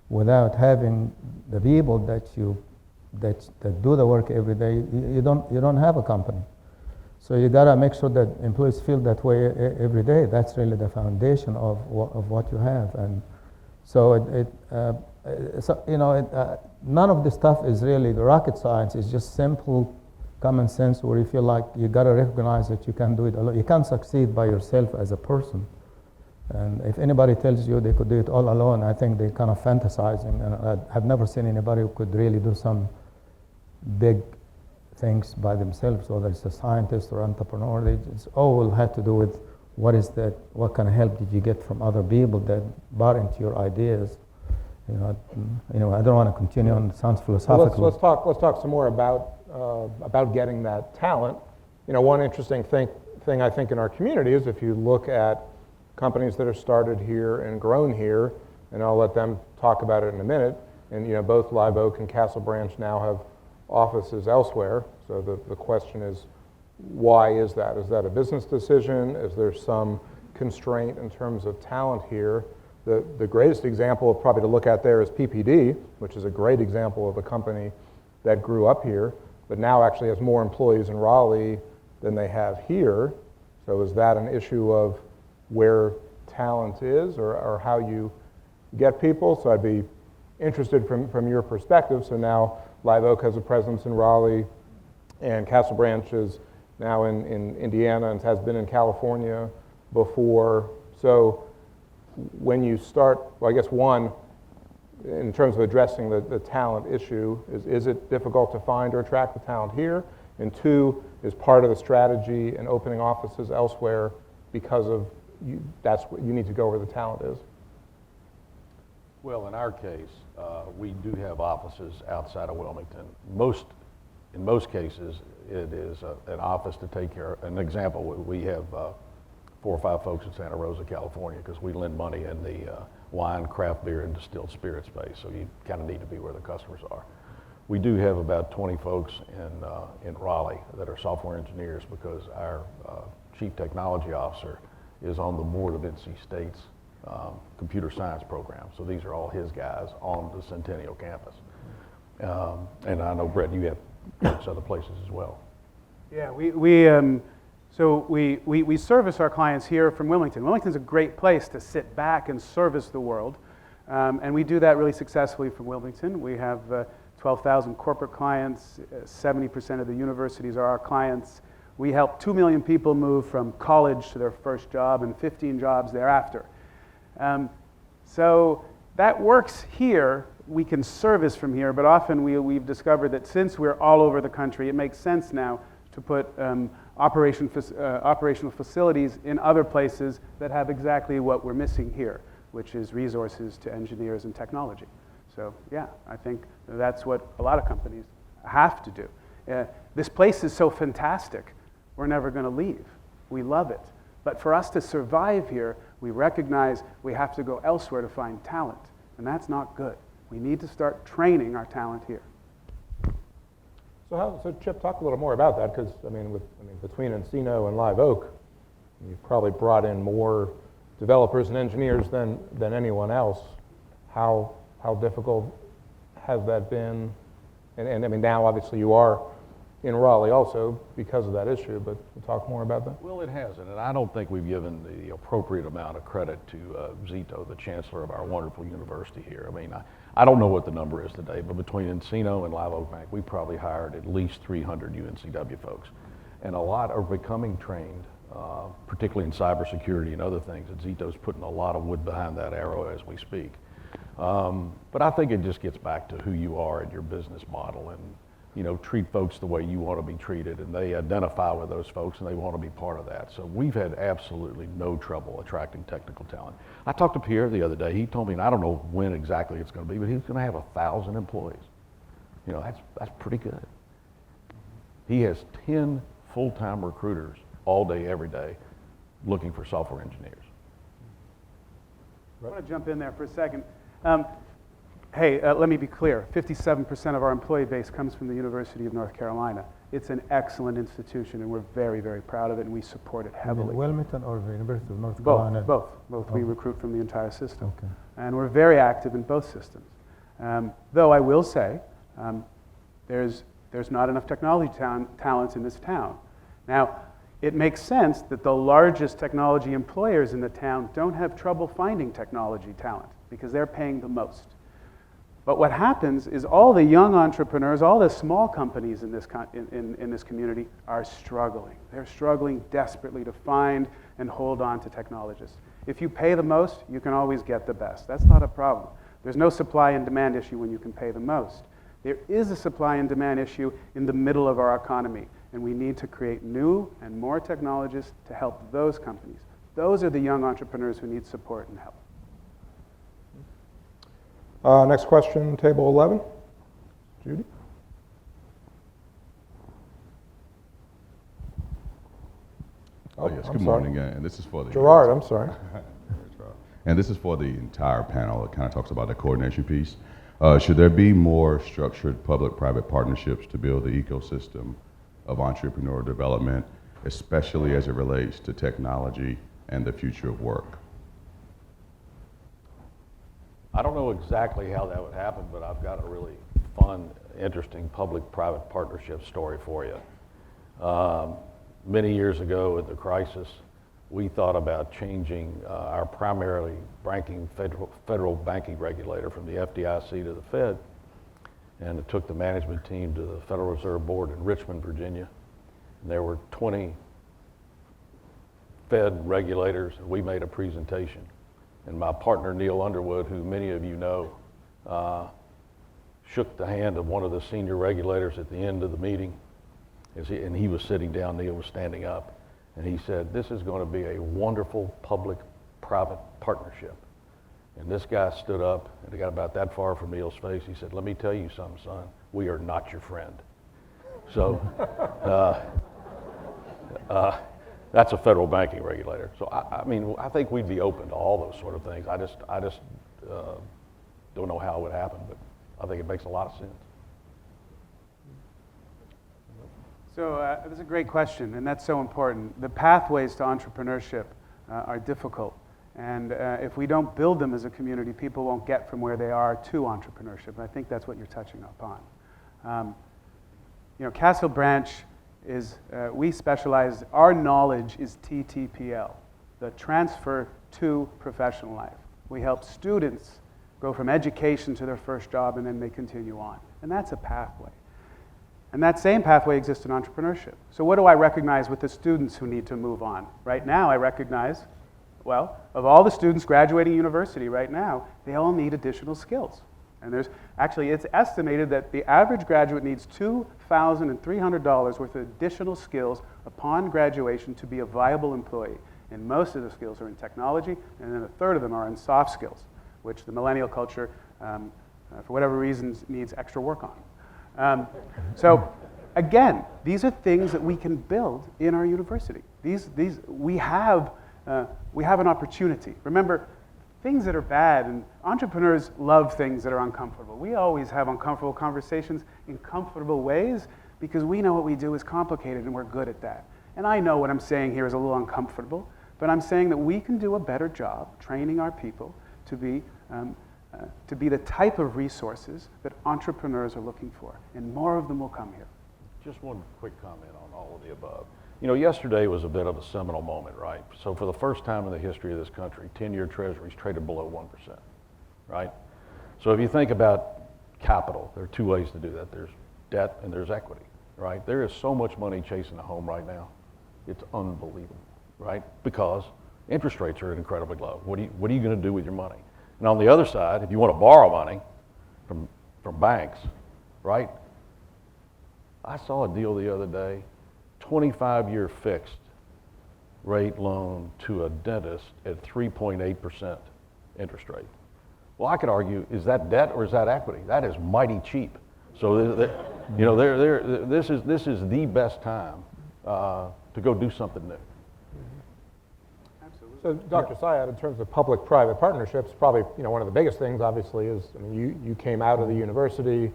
without having the people that do the work every day, you don't have a company. So you gotta make sure that employees feel that way every day. That's really the foundation of what you have. And so none of this stuff is really rocket science. It's just simple common sense where you feel like you gotta recognize that you can do it alone. You can't succeed by yourself as a person. And if anybody tells you they could do it all alone, I think they're kind of fantasizing. And I've never seen anybody who could really do some big things by themselves, whether it's a scientist or entrepreneur. It's all had to do with what kind of help did you get from other people that bought into your ideas. I don't want to continue on. It sounds philosophical. Let's talk some more about getting that talent. One interesting thing I think in our community is if you look at companies that are started here and grown here, and I'll let them talk about it in a minute. And both Live Oak and Castle Branch now have offices elsewhere. So the question is, why is that? Is that a business decision? Is there some constraint in terms of talent here? The greatest example probably to look at there is PPD, which is a great example of a company that grew up here, but now actually has more employees in Raleigh than they have here. So is that an issue of where talent is or how you get people? So I'd be interested from your perspective. So now Live Oak has a presence in Raleigh, and Castle Branch is now in Indiana and has been in California before. So when you start, well, I guess one, in terms of addressing the talent issue, is it difficult to find or attract the talent here? And two, is part of the strategy in opening offices elsewhere because of that's what you need to go where the talent is? Well, in our case, we do have offices outside of Wilmington. In most cases, it is an office to take care of. An example, we have 4 or 5 folks in Santa Rosa, California, because we lend money in the wine, craft beer, and distilled spirit space. So you kind of need to be where the customers are. We do have about 20 folks in Raleigh that are software engineers because our chief technology officer is on the board of NC State's computer science program. So these are all his guys on the Centennial campus. And I know, Brett, you have other places as well. Yeah, we service our clients here from Wilmington. Wilmington's a great place to sit back and service the world. And we do that really successfully from Wilmington. We have 12,000 corporate clients. 70% of the universities are our clients. We help 2 million people move from college to their first job and 15 jobs thereafter. So that works here. We can service from here, but often we've discovered that since we're all over the country, it makes sense now to put operational facilities in other places that have exactly what we're missing here, which is resources to engineers and technology. So yeah, I think that's what a lot of companies have to do. This place is so fantastic, we're never going to leave. We love it. But for us to survive here, we recognize we have to go elsewhere to find talent, and that's not good. We need to start training our talent here. So Chip, talk a little more about that, because between Encino and Live Oak, you've probably brought in more developers and engineers than anyone else. How difficult has that been? And now obviously you are in Raleigh also because of that issue, but talk more about that. Well, it hasn't, and I don't think we've given the appropriate amount of credit to Zito, the chancellor of our wonderful university here. I don't know what the number is today, but between Encino and Live Oak Bank, we probably hired at least 300 UNCW folks. And a lot are becoming trained, particularly in cybersecurity and other things. And Zito's putting a lot of wood behind that arrow as we speak. But I think it just gets back to who you are and your business model, and treat folks the way you want to be treated, and they identify with those folks and they want to be part of that. So we've had absolutely no trouble attracting technical talent. I talked to Pierre the other day. He told me, and I don't know when exactly it's going to be, but he's going to have 1,000 employees. That's pretty good. He has 10 full-time recruiters all day, every day, looking for software engineers. I want to jump in there for a second. Let me be clear. 57% of our employee base comes from the University of North Carolina. It's an excellent institution, and we're very, very proud of it, and we though heavily. Wilmington or the University of North Carolina? Both. We recruit from the entire system. Okay. And we're very active in both systems. Though I will say, there's not enough technology talent in this town. Now, it makes sense that the largest technology employers in the town don't have trouble finding technology talent because they're paying the most. But what happens is all the young entrepreneurs, all the small companies in this community are struggling. They're struggling desperately to find and hold on to technologists. If you pay the most, you can always get the best. That's not a problem. There's no supply and demand issue when you can pay the most. There is a supply and demand issue in the middle of our economy, and we need to create new and more technologists to help those companies. Those are the young entrepreneurs who need support and help. Next question, table 11. Judy? Oh, yes, I'm good sorry. morning, and this is for the... Gerard, I'm sorry. And this is for the entire panel. It kind of talks about the coordination piece. Should there be more structured public-private partnerships to build the ecosystem of entrepreneurial development, especially as it relates to technology and the future of work? I don't know exactly how that would happen, but I've got a really fun, interesting public-private partnership story for you. Many years ago at the crisis, we thought about changing our primarily federal banking regulator from the FDIC to the Fed. And it took the management team to the Federal Reserve Board in Richmond, Virginia. And there were 20 Fed regulators, and we made a presentation. And my partner, Neil Underwood, who many of you know, shook the hand of one of the senior regulators at the end of the meeting. And he was sitting down, Neil was standing up. And he said, "This is going to be a wonderful public-private partnership." And this guy stood up, and he got about that far from Neil's face. He said, "Let me tell you something, son. We are not your friend." So that's a federal banking regulator. So I mean, I think we'd be open to all those sort of things. I just don't know how it would happen, but I think it makes a lot of sense. So that's a great question, and that's so important. The pathways to entrepreneurship are difficult, and if we don't build them as a community, people won't get from where they are to entrepreneurship, and I think that's what you're touching upon. Castle Branch is, we specialize, our knowledge is TTPL, the transfer to professional life. We help students go from education to their first job, and then they continue on, and that's a pathway. And that same pathway exists in entrepreneurship. So what do I recognize with the students who need to move on? Right now, I recognize, well, of all the students graduating university right now, they all need additional skills. And it's estimated that the average graduate needs $2,300 worth of additional skills upon graduation to be a viable employee. And most of the skills are in technology, and then a third of them are in soft skills, which the millennial culture, for whatever reasons, needs extra work on. So again, these are things that we can build in our university. We have an opportunity. Remember, things that are bad, and entrepreneurs love things that are uncomfortable. We always have uncomfortable conversations in comfortable ways because we know what we do is complicated and we're good at that. And I know what I'm saying here is a little uncomfortable, but I'm saying that we can do a better job training our people to be the type of resources that entrepreneurs are looking for, and more of them will come here. Just one quick comment on all of the above. Yesterday was a bit of a seminal moment, right? So for the first time in the history of this country, 10-year treasuries traded below 1%, right? So if you think about capital, there are two ways to do that. There's debt and there's equity, right? There is so much money chasing a home right now. It's unbelievable, right? Because interest rates are incredibly low. What are you going to do with your money? And on the other side, if you want to borrow money from banks, right? I saw a deal the other day, 25-year fixed rate loan to a dentist at 3.8% interest rate. Well, I could argue, is that debt or is that equity? That is mighty cheap. So, this is the best time to go do something new. So, Dr. Syed, in terms of public-private partnerships, probably one of the biggest things, obviously, is you came out of the university,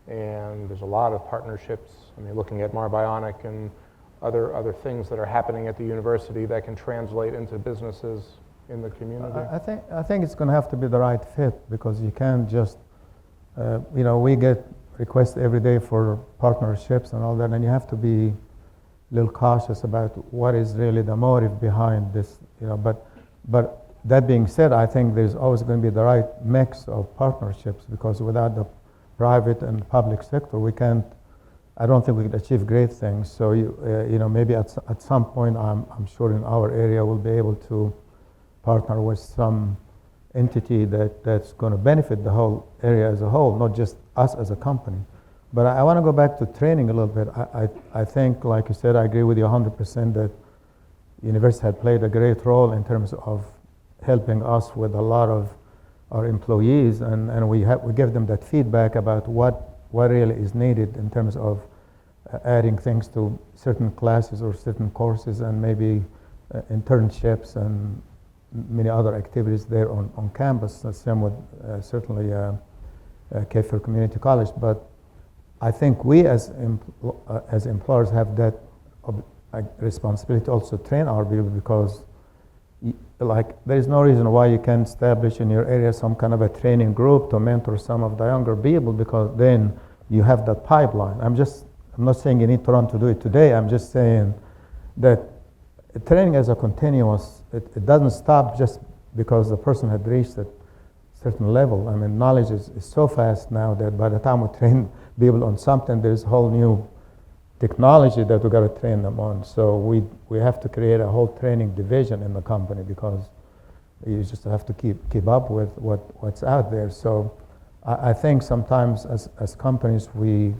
and there's a lot of partnerships. Looking at Marbionic and other things that are happening at the university that can translate into businesses in the community. I think it's going to have to be the right fit, because you can't just, we get requests every day for partnerships and all that, and you have to be little cautious about what is really the motive behind this, but that being said, I think there's always going to be the right mix of partnerships, because without the private and public sector, I don't think we could achieve great things. So maybe at some point, I'm sure in our area we'll be able to partner with some entity that's going to benefit the whole area as a whole, not just us as a company. But I want to go back to training a little bit. I think, like you said, I agree with you 100% that university had played a great role in terms of helping us with a lot of our employees, and we give them that feedback about what really is needed in terms of adding things to certain classes or certain courses, and maybe internships and many other activities there on campus. Same with certainly Kefir Community College. But I think we as employers have that responsibility to also train our people, because there is no reason why you can't establish in your area some kind of a training group to mentor some of the younger people, because then you have that pipeline. I'm not saying you need to run to do it today. I'm just saying that training as a continuous, it doesn't stop just because the person had reached a certain level. I mean, knowledge is so fast now that by the time we train people on something, there's a whole new technology that we got to train them on. So we have to create a whole training division in the company, because you just have to keep up with what's out there. So I think sometimes as companies we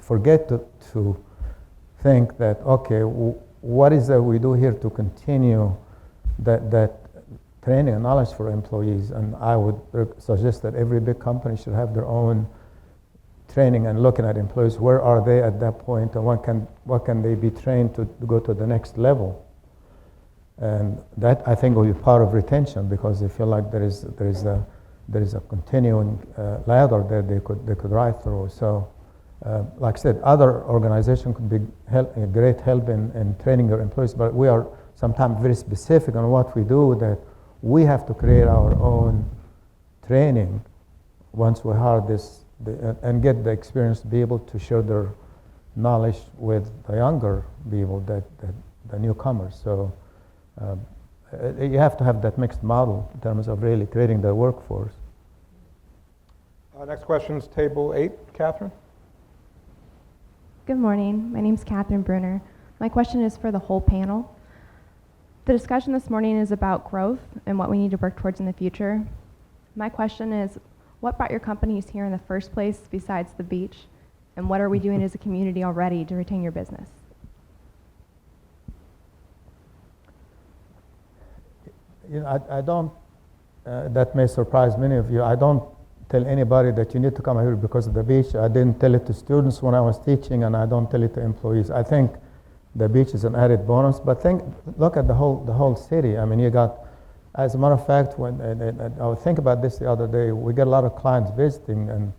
forget to think that, okay, what is that we do here to continue that training and knowledge for employees? And I would suggest that every big company should have their own training and looking at employees. Where are they at that point, and what can they be trained to go to the next level? And that, I think, will be part of retention, because they feel like there is a continuing ladder that they could ride through. So, like I said, other organizations could be a great help in training your employees, but we are sometimes very specific on what we do, that we have to create our own training once we hire and get the experience to be able to share their knowledge with the younger people, the newcomers. So you have to have that mixed model in terms of really creating the workforce. Next question is table 8, Catherine. Good morning. My name is Catherine Bruner. My question is for the whole panel. The discussion this morning is about growth and what we need to work towards in the future. My question is, what brought your companies here in the first place besides the beach? And what are we doing as a community already to retain your business? I don't, that may surprise many of you, I don't tell anybody that you need to come here because of the beach. I didn't tell it to students when I was teaching, and I don't tell it to employees. I think the beach is an added bonus, but look at the whole city. I mean, you got, as a matter of fact, I was thinking about this the other day, we get a lot of clients visiting, and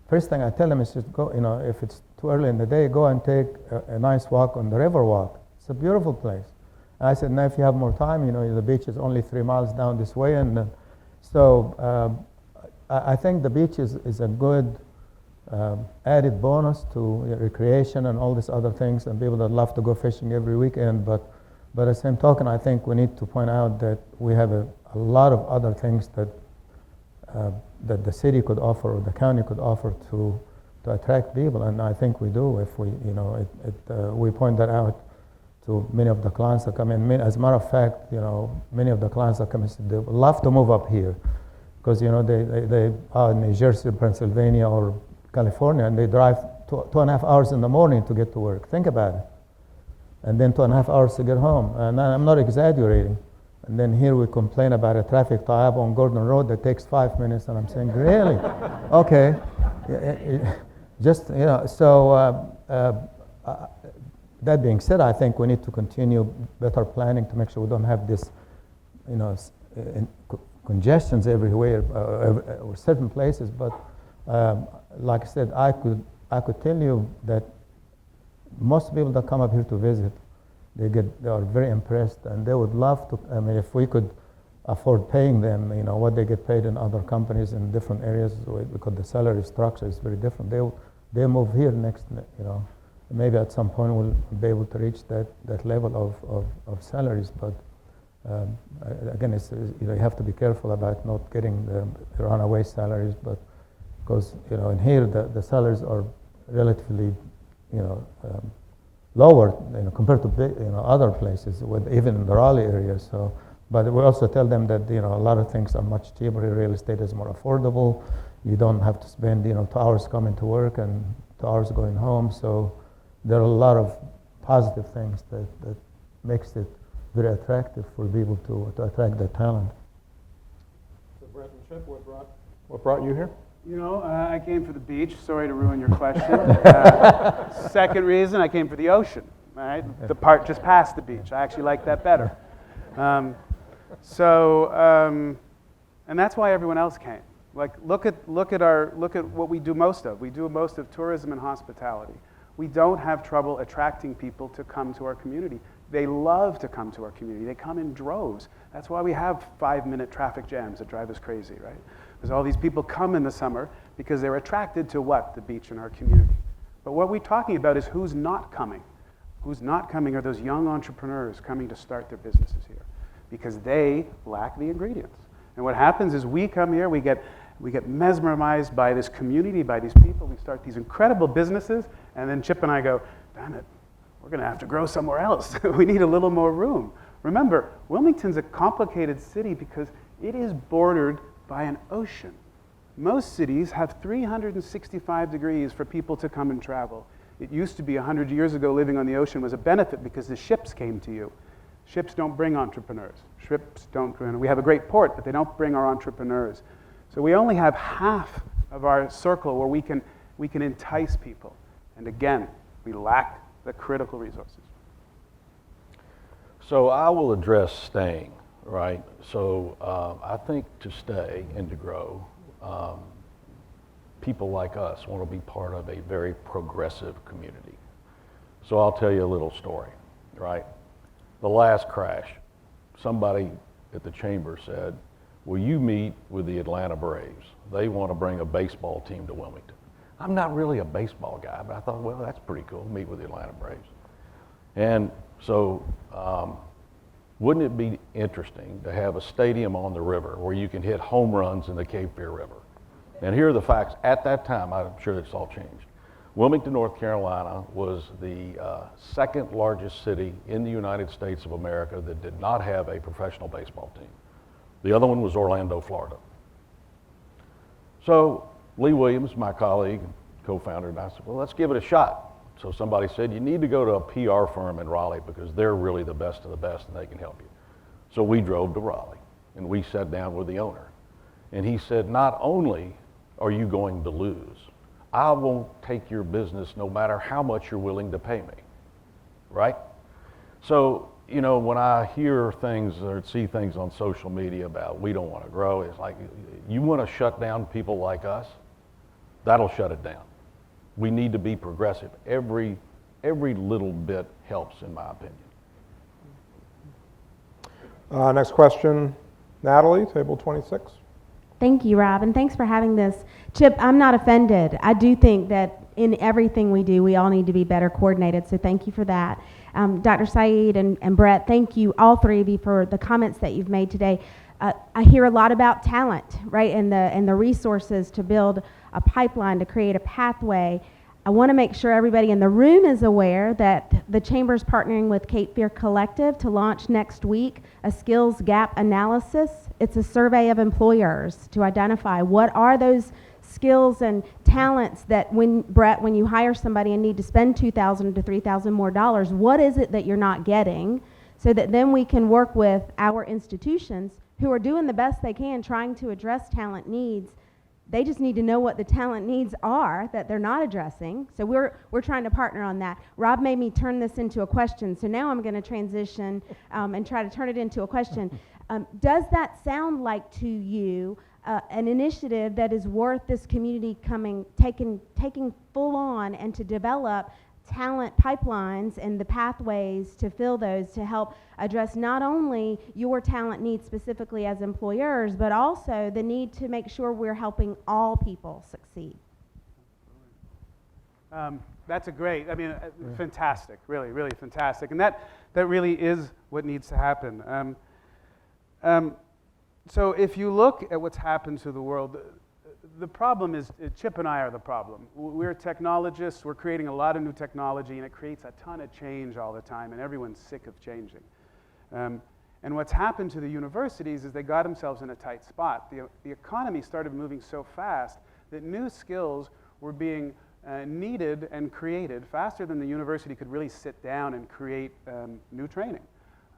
first thing I tell them is just go, if it's too early in the day, go and take a nice walk on the river walk. It's a beautiful place. And I said, now if you have more time, the beach is only 3 miles down this way, and so I think the beach is a good added bonus to recreation and all these other things, and people that love to go fishing every weekend. But at the same token, I think we need to point out that we have a lot of other things that the city could offer or the county could offer to attract people, and I think we do if we we point that out to many of the clients that come in. As a matter of fact, many of the clients that come in, they would love to move up here, because they are in New Jersey, Pennsylvania, or California, and they drive 2.5 hours in the morning to get to work. Think about it. And then 2.5 hours to get home. And I'm not exaggerating. And then here we complain about a traffic tie-up on Gordon Road that takes 5 minutes, and I'm saying, really? Okay. Just, so that being said, I think we need to continue better planning to make sure we don't have this, congestions everywhere, or certain places. But like I said, I could tell you that most people that come up here to visit, they are very impressed, and they would love to. I mean, if we could afford paying them, what they get paid in other companies in different areas, because the salary structure is very different. They move here next, maybe at some point we'll be able to reach that level of salaries. But again, you have to be careful about not getting the runaway salaries. But because in here the salaries are relatively lower compared to other places, even in the Raleigh area. So, but we also tell them that a lot of things are much cheaper. Real estate is more affordable. You don't have to spend 2 hours coming to work and 2 hours going home. So there are a lot of positive things that makes it very attractive for people to attract the talent. So Brett and Chip, what brought you here? I came for the beach. Sorry to ruin your question. Second reason, I came for the ocean. All right, the part just past the beach. I actually like that better. And that's why everyone else came. Like, look at what we do most of. We do most of tourism and hospitality. We don't have trouble attracting people to come to our community. They love to come to our community. They come in droves. That's why we have 5-minute traffic jams that drive us crazy, right? Because all these people come in the summer because they're attracted to what? The beach in our community. But what we're talking about is who's not coming. Who's not coming are those young entrepreneurs coming to start their businesses here because they lack the ingredients. And what happens is we come here, we get mesmerized by this community, by these people. We start these incredible businesses, and then Chip and I go, damn it, we're going to have to grow somewhere else. We need a little more room. Remember, Wilmington's a complicated city because it is bordered by an ocean. Most cities have 365 degrees for people to come and travel. It used to be 100 years ago living on the ocean was a benefit because the ships came to you. Ships don't bring entrepreneurs. Ships don't, we have a great port, but they don't bring our entrepreneurs. So we only have half of our circle where we can entice people. And again, we lack the critical resources. So I will address staying, right? So I think to stay and to grow, people like us want to be part of a very progressive community. So I'll tell you a little story, right? The last crash, somebody at the chamber said, will you meet with the Atlanta Braves? They want to bring a baseball team to Wilmington. I'm not really a baseball guy, but I thought, well, that's pretty cool, meet with the Atlanta Braves. And so wouldn't it be interesting to have a stadium on the river where you can hit home runs in the Cape Fear River? And here are the facts. At that time, I'm sure it's all changed. Wilmington, North Carolina was the second largest city in the United States of America that did not have a professional baseball team. The other one was Orlando, Florida. So Lee Williams, my colleague, co-founder, and I said, well, let's give it a shot. So somebody said, you need to go to a PR firm in Raleigh because they're really the best of the best and they can help you. So we drove to Raleigh and we sat down with the owner. And he said, not only are you going to lose, I won't take your business no matter how much you're willing to pay me, right? So, when I hear things or see things on social media about we don't want to grow, it's like, you want to shut down people like us? That'll shut it down. We need to be progressive. Every little bit helps, in my opinion. Next question, Natalie, table 26. Thank you, Rob, and thanks for having this. Chip, I'm not offended. I do think that in everything we do, we all need to be better coordinated, so thank you for that. Dr. Saeed and Brett, thank you, all three of you, for the comments that you've made today. I hear a lot about talent, right, and the resources to build a pipeline, to create a pathway. I want to make sure everybody in the room is aware that the Chamber is partnering with Cape Fear Collective to launch next week a skills gap analysis. It's a survey of employers to identify what are those skills and talents that when you hire somebody and need to spend $2,000 to $3,000 more dollars, what is it that you're not getting, so that then we can work with our institutions who are doing the best they can trying to address talent needs. They just need to know what the talent needs are that they're not addressing. So we're trying to partner on that. Rob made me turn this into a question, so now I'm going to transition and try to turn it into a question. Does that sound like to you an initiative that is worth this community taking full on and to develop talent pipelines and the pathways to fill those to help address not only your talent needs specifically as employers, but also the need to make sure we're helping all people succeed? That's a great, fantastic, really, really fantastic. And that really is what needs to happen. So if you look at what's happened to the world, the problem is, Chip and I are the problem. We're technologists, we're creating a lot of new technology, and it creates a ton of change all the time, and everyone's sick of changing. And what's happened to the universities is they got themselves in a tight spot. The economy started moving so fast that new skills were being needed and created faster than the university could really sit down and create new training.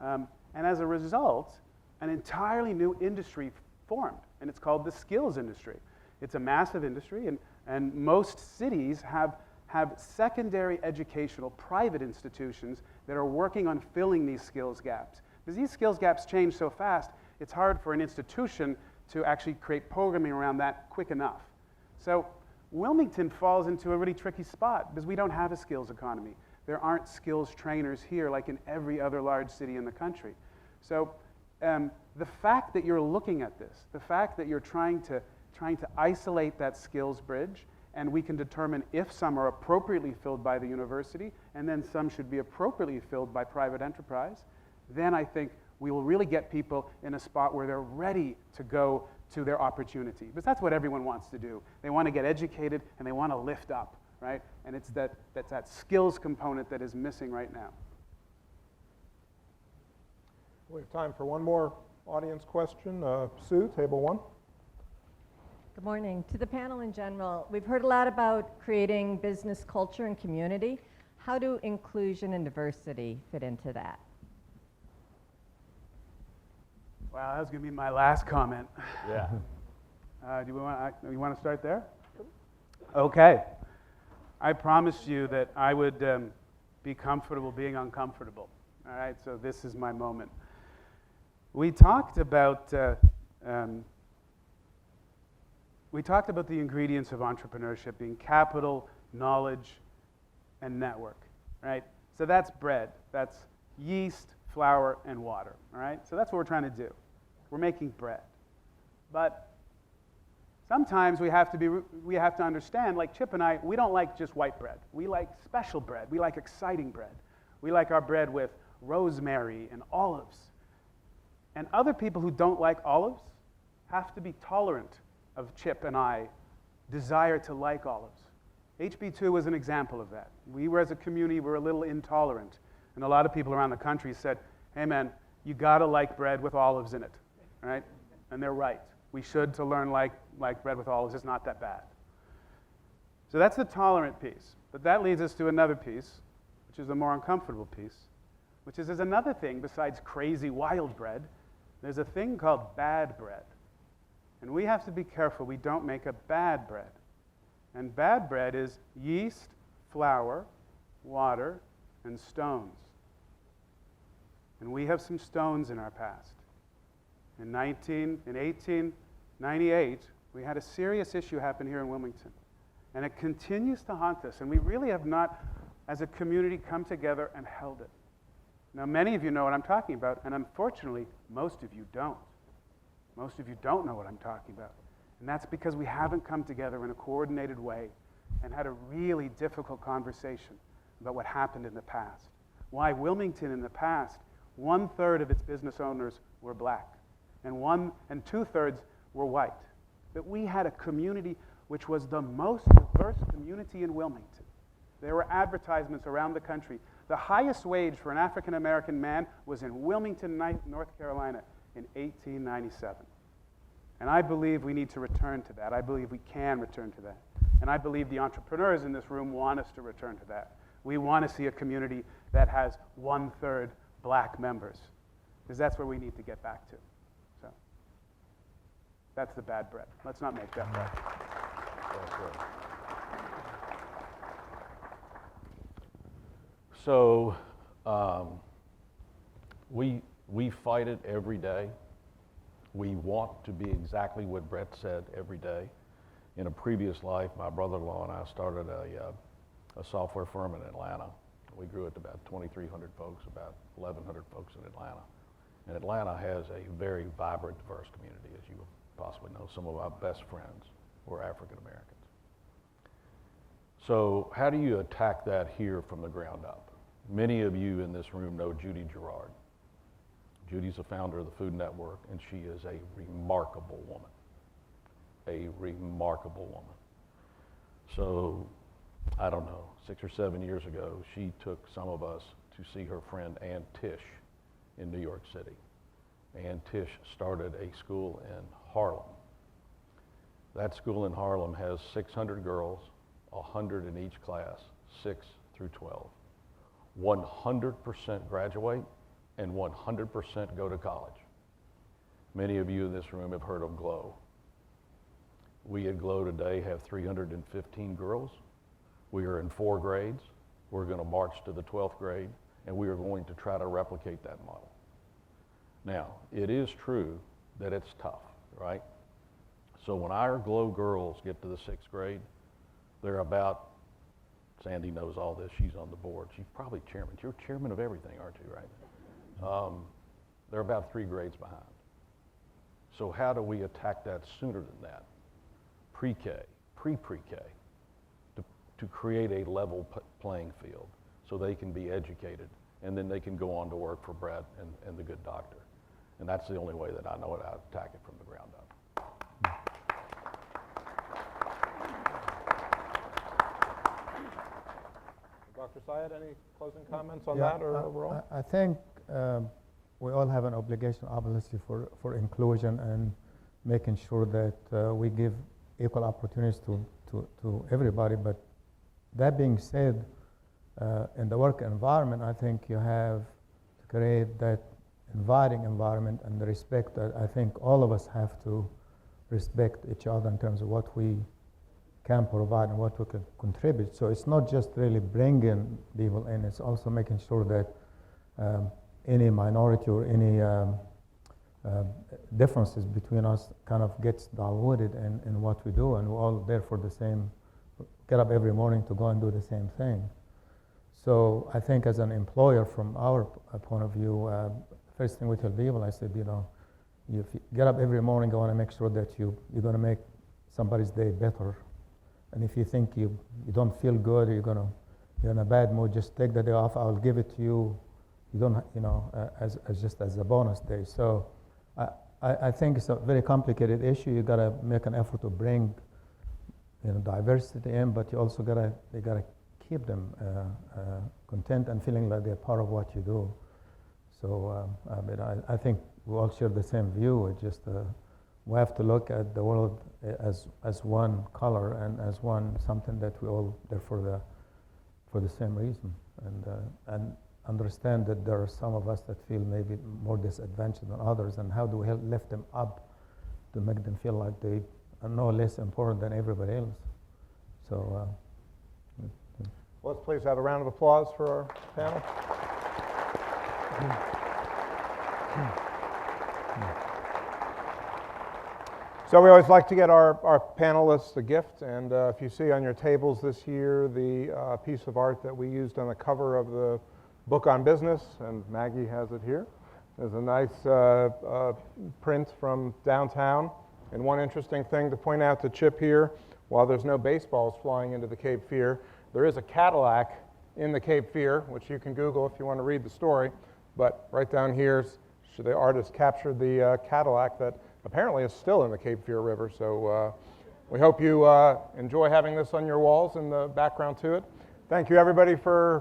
And as a result, an entirely new industry formed, and it's called the skills industry. It's a massive industry, and most cities have secondary educational private institutions that are working on filling these skills gaps. Because these skills gaps change so fast, it's hard for an institution to actually create programming around that quick enough. So Wilmington falls into a really tricky spot because we don't have a skills economy. There aren't skills trainers here like in every other large city in the country. So the fact that you're looking at this, the fact that you're trying to isolate that skills bridge, and we can determine if some are appropriately filled by the university, and then some should be appropriately filled by private enterprise, then I think we will really get people in a spot where they're ready to go to their opportunity. Because that's what everyone wants to do. They want to get educated and they want to lift up, right? And it's that skills component that is missing right now. We have time for one more audience question. Sue, table 1. Good morning. To the panel in general, we've heard a lot about creating business culture and community. How do inclusion and diversity fit into that? Wow, that was going to be my last comment. Yeah. Do you want to start there? Okay. I promised you that I would be comfortable being uncomfortable. All right, so this is my moment. We talked about the ingredients of entrepreneurship being capital, knowledge, and network, right? So that's bread. That's yeast, flour, and water, all right? So that's what we're trying to do. We're making bread. But sometimes we have to understand, like Chip and I, we don't like just white bread. We like special bread. We like exciting bread. We like our bread with rosemary and olives. And other people who don't like olives have to be tolerant of Chip and I desire to like olives. HB2 was an example of that. We were, as a community, were a little intolerant. And a lot of people around the country said, hey man, you gotta like bread with olives in it, right? And they're right. We should to learn like bread with olives. It's not that bad. So that's the tolerant piece. But that leads us to another piece, which is the more uncomfortable piece, which is there's another thing besides crazy wild bread. There's a thing called bad bread. And we have to be careful we don't make a bad bread. And bad bread is yeast, flour, water, and stones. And we have some stones in our past. In 1898, we had a serious issue happen here in Wilmington. And it continues to haunt us. And we really have not, as a community, come together and held it. Now, many of you know what I'm talking about, and unfortunately, most of you don't. Most of you don't know what I'm talking about. And that's because we haven't come together in a coordinated way and had a really difficult conversation about what happened in the past. Why Wilmington in the past, 1/3 of its business owners were black, and 2/3 were white. That we had a community which was the most diverse community in Wilmington. There were advertisements around the country. The highest wage for an African American man was in Wilmington, North Carolina in 1897. And I believe we need to return to that. I believe we can return to that. And I believe the entrepreneurs in this room want us to return to that. We want to see a community that has 1/3 black members, because that's where we need to get back to. So that's the bad bread. Let's not make that bread. That's good. So we fight it every day. We want to be exactly what Brett said every day. In a previous life, my brother-in-law and I started a software firm in Atlanta. We grew it to about 2,300 folks, about 1,100 folks in Atlanta. And Atlanta has a very vibrant, diverse community, as you possibly know. Some of our best friends were African Americans. So how do you attack that here from the ground up? Many of you in this room know Judy Gerard. Judy's the founder of the Food Network, and she is a remarkable woman. A remarkable woman. So, I don't know, 6 or 7 years ago, she took some of us to see her friend Ann Tish in New York City. Ann Tish started a school in Harlem. That school in Harlem has 600 girls, 100 in each class, 6 through 12. 100% graduate and 100% go to college. Many of you in this room have heard of GLOW. We at GLOW today have 315 girls. We are in 4 grades. We're going to march to the 12th grade, and we are going to try to replicate that model. Now, it is true that it's tough, right? So when our GLOW girls get to the 6th grade, they're about, Sandy knows all this, she's on the board. She's probably chairman. You're chairman of everything, aren't you, right? They're about 3 grades behind. So how do we attack that sooner than that? Pre-K, pre-pre-K, to create a level playing field so they can be educated, and then they can go on to work for Brett and the good doctor. And that's the only way that I know how to attack it from the ground up. Dr. Syed, any closing comments on that or overall? I think we all have an obligation, obviously, for inclusion and making sure that we give equal opportunities to everybody. But that being said, in the work environment, I think you have to create that inviting environment and the respect that I think all of us have to respect each other in terms of what we can provide and what we can contribute. So it's not just really bringing people in, it's also making sure that any minority or any differences between us kind of gets diluted in what we do, and we're all there for the same, get up every morning to go and do the same thing. So I think as an employer, from our point of view, first thing we tell people, I said, you know, if you get up every morning, I want to make sure that you're going to make somebody's day better. And if you think you don't feel good, or you're in a bad mood, just take the day off. I'll give it to you. You don't, you know, as just as a bonus day. So I think it's a very complicated issue. You got to make an effort to bring, you know, diversity in, but you also you gotta keep them content and feeling like they're part of what you do. So I think we all share the same view. It's just we have to look at the world as one color and as one something that we all there for the same reason, and understand that there are some of us that feel maybe more disadvantaged than others, and how do we help lift them up to make them feel like they are no less important than everybody else. So Let's please have a round of applause for our panel. So we always like to get our panelists a gift, and if you see on your tables this year the piece of art that we used on the cover of the book on business, and Maggie has it here. There's a nice print from downtown, and one interesting thing to point out to Chip here, while there's no baseballs flying into the Cape Fear, there is a Cadillac in the Cape Fear, which you can Google if you want to read the story, but right down here, the artist captured the Cadillac that apparently is still in the Cape Fear River. So we hope you enjoy having this on your walls and the background to it. Thank you, everybody, for